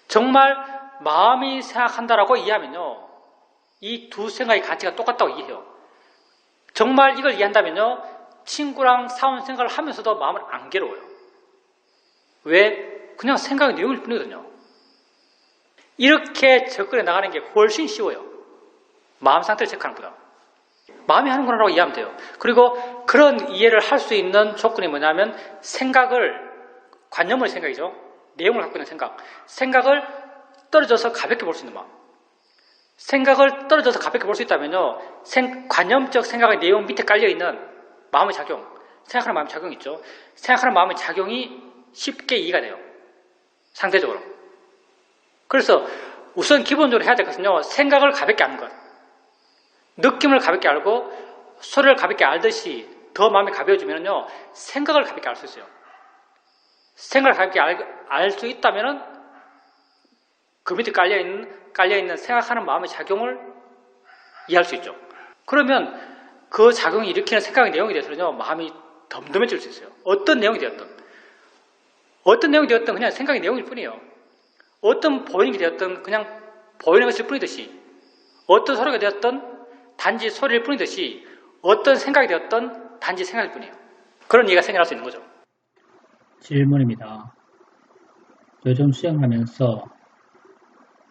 정말 마음이 생각한다라고 이해하면요, 이 두 생각의 가치가 똑같다고 이해해요. 정말 이걸 이해한다면요, 친구랑 싸운 생각을 하면서도 마음을 안 괴로워요. 왜? 그냥 생각의 내용일 뿐이거든요. 이렇게 접근해 나가는 게 훨씬 쉬워요. 마음 상태를 체크하는 것보다. 마음이 하는 거라고 이해하면 돼요. 그리고 그런 이해를 할 수 있는 조건이 뭐냐면 관념의 생각이죠. 내용을 갖고 있는 생각. 생각을 떨어져서 가볍게 볼 수 있는 마음. 생각을 떨어져서 가볍게 볼 수 있다면요, 관념적 생각의 내용 밑에 깔려있는 마음의 작용, 생각하는 마음의 작용이 있죠. 생각하는 마음의 작용이 쉽게 이해가 돼요. 상대적으로. 그래서 우선 기본적으로 해야 될 것은요, 생각을 가볍게 아는 것. 느낌을 가볍게 알고 소리를 가볍게 알듯이 더 마음이 가벼워지면요, 생각을 가볍게 알 수 있어요. 생각을 가볍게 알 수 있다면은 그 밑에 깔려있는 생각하는 마음의 작용을 이해할 수 있죠. 그러면 그 작용이 일으키는 생각의 내용에 대해서는요, 마음이 덤덤해질 수 있어요. 어떤 내용이 되었든 그냥 생각의 내용일 뿐이에요. 어떤 보이는 게 되었든 그냥 보이는 것일 뿐이듯이, 어떤 소리가 되었든 단지 소리일 뿐이듯이, 어떤 생각이 되었든 단지 생각일 뿐이에요. 그런 이해가 생겨날 수 있는 거죠. 질문입니다. 요즘 수행하면서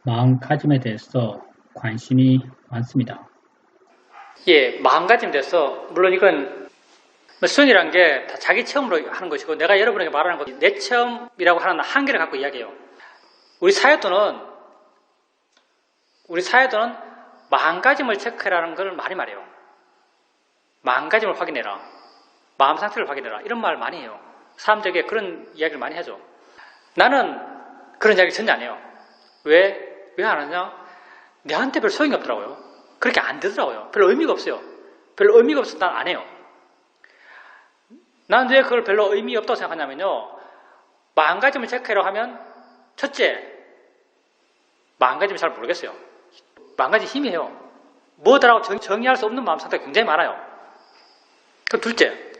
마음가짐에 대해서 관심이 많습니다. 예, 마음가짐에 대해서, 물론 이건 수행이라는 게 다 자기 체험으로 하는 것이고, 내가 여러분에게 말하는 것, 내 체험이라고 하는 한계를 갖고 이야기해요. 우리 사회도는 마음가짐을 체크해라는 걸 많이 말해요. 마음가짐을 확인해라. 마음 상태를 확인해라. 이런 말 많이 해요. 사람들에게 그런 이야기를 많이 하죠. 나는 그런 이야기 전혀 안 해요. 왜 안 하냐? 내한테 별 소용이 없더라고요. 그렇게 안 되더라고요. 별로 의미가 없어요. 별로 의미가 없어서 난 안 해요. 나는 왜 그걸 별로 의미 없다고 생각하냐면요, 마음가짐을 체크해라고 하면, 첫째, 마음가짐을 잘 모르겠어요. 마음가짐 희미해요. 뭐다라고 정의할 수 없는 마음 상태가 굉장히 많아요. 그 둘째,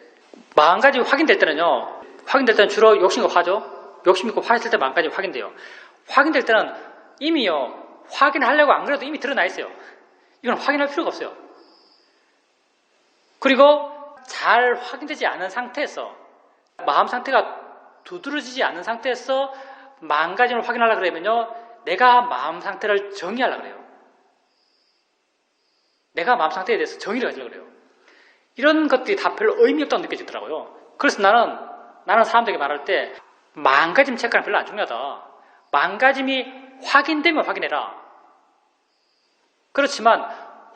마음가짐이 확인될 때는 주로 욕심과 화죠. 욕심 있고 화했을 때 마음가짐이 확인돼요. 확인될 때는 이미요, 확인하려고 안 그래도 이미 드러나 있어요. 이건 확인할 필요가 없어요. 그리고 잘 확인되지 않은 상태에서, 마음 상태가 두드러지지 않은 상태에서 마음가짐을 확인하려고 그러면요, 내가 마음 상태를 정의하려고 그래요. 내가 마음 상태에 대해서 정의를 가지려고 그래요. 이런 것들이 다 별로 의미 없다고 느껴지더라고요. 그래서 나는 사람들에게 말할 때, 마음가짐 체크는 별로 안 중요하다. 마음가짐이 확인되면 확인해라. 그렇지만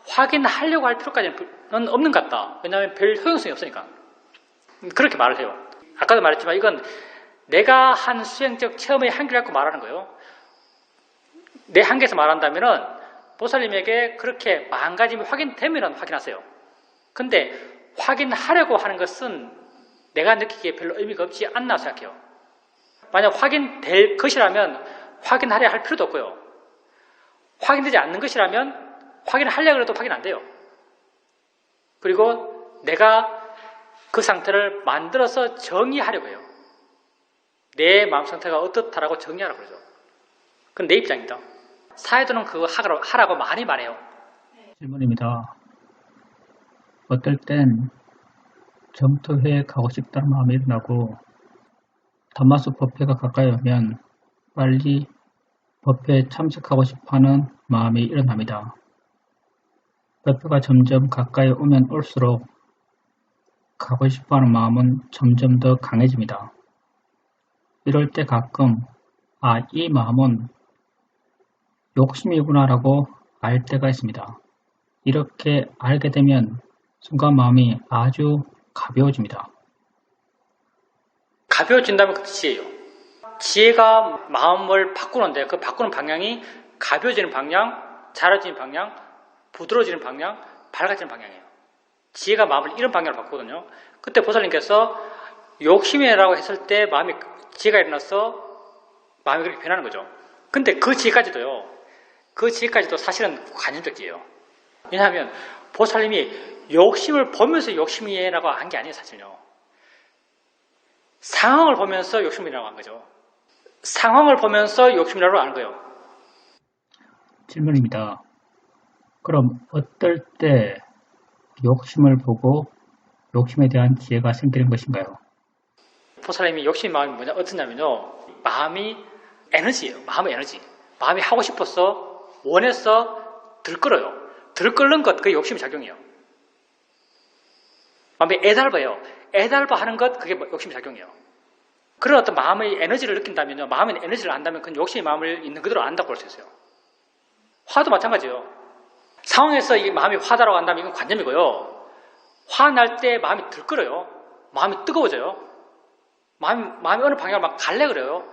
확인하려고 할 필요까지는 없는 것 같다. 왜냐하면 별 효용성이 없으니까. 그렇게 말을 해요. 아까도 말했지만 이건 내가 한 수행적 체험의 한계를 갖고 말하는 거예요. 내 한계에서 말한다면은 보살님에게 그렇게 마음가짐이 확인되면 확인하세요. 근데 확인하려고 하는 것은 내가 느끼기에 별로 의미가 없지 않나 생각해요. 만약 확인될 것이라면 확인하려 할 필요도 없고요. 확인되지 않는 것이라면 확인하려고 해도 확인 안 돼요. 그리고 내가 그 상태를 만들어서 정의하려고 해요. 내 마음 상태가 어떻다라고 정의하라고 그러죠. 그건 내 입장입니다. 사회도는 그거 하라고 많이 말해요. 질문입니다. 어떨 땐 점토회에 가고 싶다는 마음이 일어나고 담마수 법회가 가까이 오면 빨리 법회에 참석하고 싶어하는 마음이 일어납니다. 법회가 점점 가까이 오면 올수록 가고 싶어하는 마음은 점점 더 강해집니다. 이럴 때 가끔 이 마음은 욕심이구나라고 알 때가 있습니다. 이렇게 알게 되면 순간 마음이 아주 가벼워집니다. 가벼워진다면 그게 지혜예요. 지혜가 마음을 바꾸는데 그 바꾸는 방향이 가벼워지는 방향, 자라지는 방향, 부드러워지는 방향, 밝아지는 방향이에요. 지혜가 마음을 이런 방향으로 바꾸거든요. 그때 보살님께서 욕심이라고 했을 때 지혜가 일어나서 마음이 그렇게 변하는 거죠. 근데 그 지혜까지도 사실은 관념적 지혜예요. 왜냐하면 보살님이 욕심을 보면서 욕심이라고 한 게 아니에요, 사실요. 상황을 보면서 욕심이라고 한 거죠. 상황을 보면서 욕심이라고 하는 거예요. 질문입니다. 그럼 어떨 때 욕심을 보고 욕심에 대한 지혜가 생기는 것인가요? 보살님이 욕심 마음이 뭐냐 어떠냐면요, 마음이 에너지예요. 마음의 에너지. 마음이 하고 싶어서 원해서 들끓어요. 들끓는 것, 그게 욕심의 작용이에요. 마음이 애달아요. 애달아 하는 것, 그게 욕심의 작용이에요. 그런 어떤 마음의 에너지를 느낀다면요, 마음의 에너지를 안다면 그건 욕심의 마음을 있는 그대로 안다고 볼 수 있어요. 화도 마찬가지예요. 상황에서 이 마음이 화다라고 한다면 이건 관념이고요. 화날 때 마음이 들끓어요. 마음이 뜨거워져요. 마음이 어느 방향으로 막 갈래 그래요.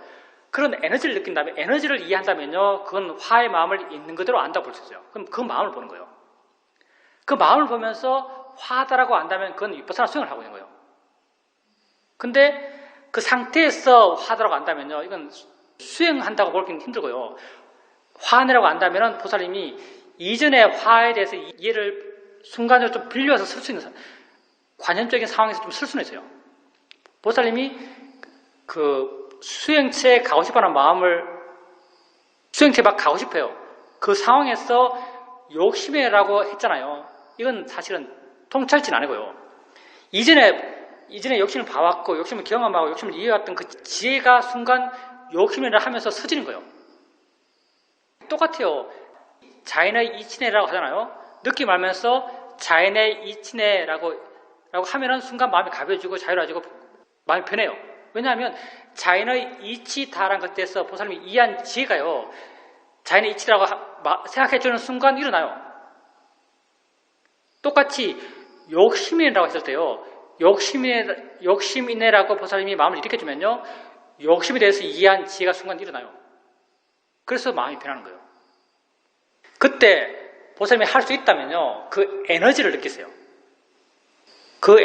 그런 에너지를 느낀다면, 에너지를 이해한다면요, 그건 화의 마음을 있는 그대로 안다고 볼 수 있어요. 그럼 그 마음을 보는 거예요. 그 마음을 보면서 화다라고 안다면 그건 위파사나 수행을 하고 있는 거예요. 근데 그 상태에서 화다라고 안다면요, 이건 수행한다고 보기는 힘들고요. 화내라고 안다면은 보살님이 이전의 화에 대해서 이해를 순간적으로 좀 빌려와서 쓸 수 있는 관념적인 상황에서 좀 쓸 수는 있어요. 보살님이 그 수행체에 가고 싶어하는 마음을, 수행체에 막 가고 싶어요. 그 상황에서 욕심이라고 했잖아요. 이건 사실은 통찰진 아니고요. 이전에 욕심을 봐왔고, 욕심을 경험하고, 욕심을 이해해왔던 그 지혜가 순간 욕심이라 하면서 서지는 거예요. 똑같아요. 자인의 이친해라고 하잖아요. 느낌 알면서 자인의 이친해라고 하면은 순간 마음이 가벼워지고 자유로워지고 마음이 편해요. 왜냐하면 자인의 이치다라는 것에서 보살님이 이해한 지혜가요, 자인의 이치라고 생각해주는 순간 일어나요. 똑같이 욕심이라고 했을 때요, 욕심이네라고 보살님이 마음을 일으켜주면요, 욕심에 대해서 이해한 지혜가 순간 일어나요. 그래서 마음이 변하는 거예요. 그때 보살님이 할 수 있다면요, 그 에너지를 느끼세요. 그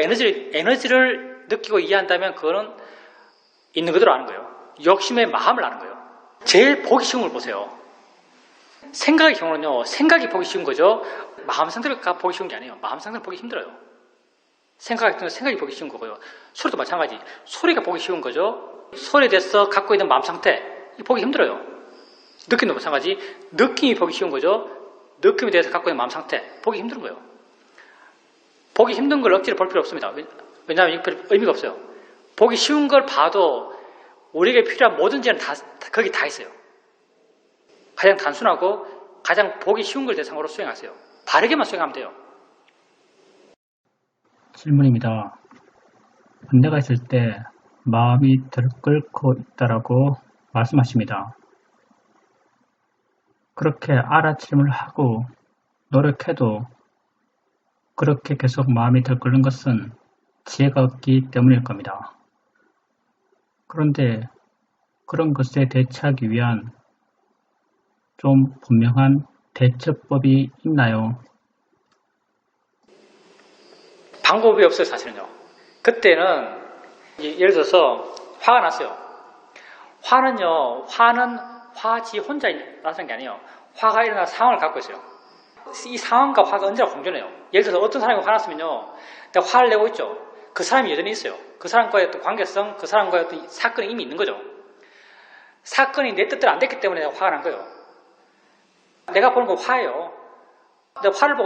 에너지를 느끼고 이해한다면 그거는 있는 그대로 아는 거예요. 욕심의 마음을 아는 거예요. 제일 보기 쉬운 걸 보세요. 생각의 경우는요, 생각이 보기 쉬운 거죠. 마음 상태가 보기 쉬운 게 아니에요. 마음 상태는 보기 힘들어요. 생각이 보기 쉬운 거고요. 소리도 마찬가지. 소리가 보기 쉬운 거죠. 소리에 대해서 갖고 있는 마음 상태, 보기 힘들어요. 느낌도 마찬가지. 느낌이 보기 쉬운 거죠. 느낌에 대해서 갖고 있는 마음 상태, 보기 힘든 거예요. 보기 힘든 걸 억지로 볼 필요 없습니다. 왜냐하면 의미가 없어요. 보기 쉬운 걸 봐도 우리에게 필요한 모든 지혜는 거기 다 있어요. 가장 단순하고 가장 보기 쉬운 걸 대상으로 수행하세요. 바르게만 수행하면 돼요. 질문입니다. 번뇌가 있을 때 마음이 들끓고 있다라고 말씀하십니다. 그렇게 알아차림을 하고 노력해도 그렇게 계속 마음이 들끓는 것은 지혜가 없기 때문일 겁니다. 그런데 그런 것에 대처하기 위한 좀 분명한 대처법이 있나요? 방법이 없어요, 사실은요. 그때는 예를 들어서 화가 났어요. 화는 화지 혼자 나타난 게 아니에요. 화가 일어난 상황을 갖고 있어요. 이 상황과 화가 언제나 공존해요. 예를 들어서 어떤 사람이 화났으면요, 내가 화를 내고 있죠. 그 사람이 여전히 있어요. 그 사람과의 어떤 관계성, 그 사람과의 어떤 사건이 이미 있는 거죠. 사건이 내 뜻대로 안 됐기 때문에 내가 화가 난 거예요. 내가 보는 건 화예요. 내가 화를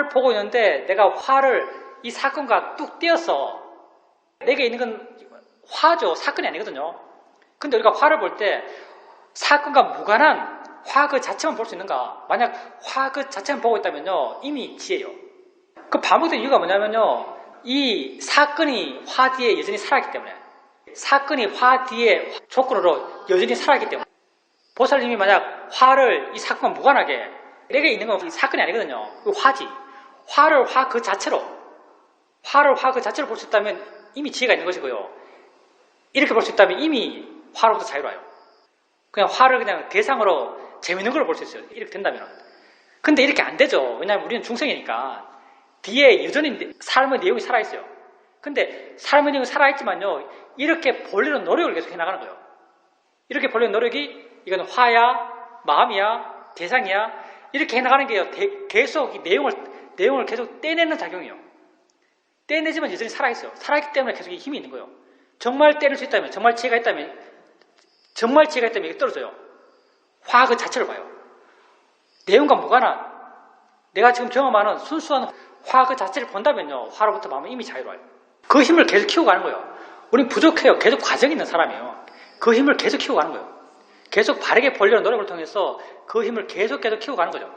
보고 있는데 내가 화를 이 사건과 뚝 떼어서 내게 있는 건 화죠. 사건이 아니거든요. 근데 우리가 화를 볼 때 사건과 무관한 화 그 자체만 볼 수 있는가? 만약 화 그 자체만 보고 있다면요, 이미 지혜예요. 그 반복된 이유가 뭐냐면요, 이 사건이 화 뒤에 여전히 살아있기 때문에, 사건이 화 뒤에 조건으로 여전히 살아있기 때문에, 보살님이 만약 화를 이 사건과 무관하게, 내게 있는 건 이 사건이 아니거든요. 그 화지. 화를 화 그 자체로 볼 수 있다면 이미 지혜가 있는 것이고요. 이렇게 볼 수 있다면 이미 화로부터 자유로워요. 그냥 화를 그냥 대상으로 재밌는 걸로 볼 수 있어요. 이렇게 된다면. 근데 이렇게 안 되죠. 왜냐하면 우리는 중생이니까 뒤에 여전히 삶의 내용이 살아있어요. 근데 삶의 내용이 살아있지만요, 이렇게 보려는 노력을 계속 해나가는 거예요. 이렇게 보려는 노력이, 이건 화야, 마음이야, 대상이야, 이렇게 해나가는 게 계속 이 내용을 계속 떼내는 작용이에요. 떼내지만 여전히 살아있어요. 살아있기 때문에 계속 힘이 있는 거예요. 정말 떼낼 수 있다면, 정말 지혜가 있다면 이게 떨어져요. 화 그 자체를 봐요. 내용과 무관한 내가 지금 경험하는 순수한 화 그 자체를 본다면요. 화로부터 마음은 이미 자유로워요. 그 힘을 계속 키우고 가는 거예요. 우린 부족해요. 계속 과정이 있는 사람이에요. 그 힘을 계속 키우고 가는 거예요. 계속 바르게 보려는 노력을 통해서 그 힘을 계속 키우고 가는 거죠.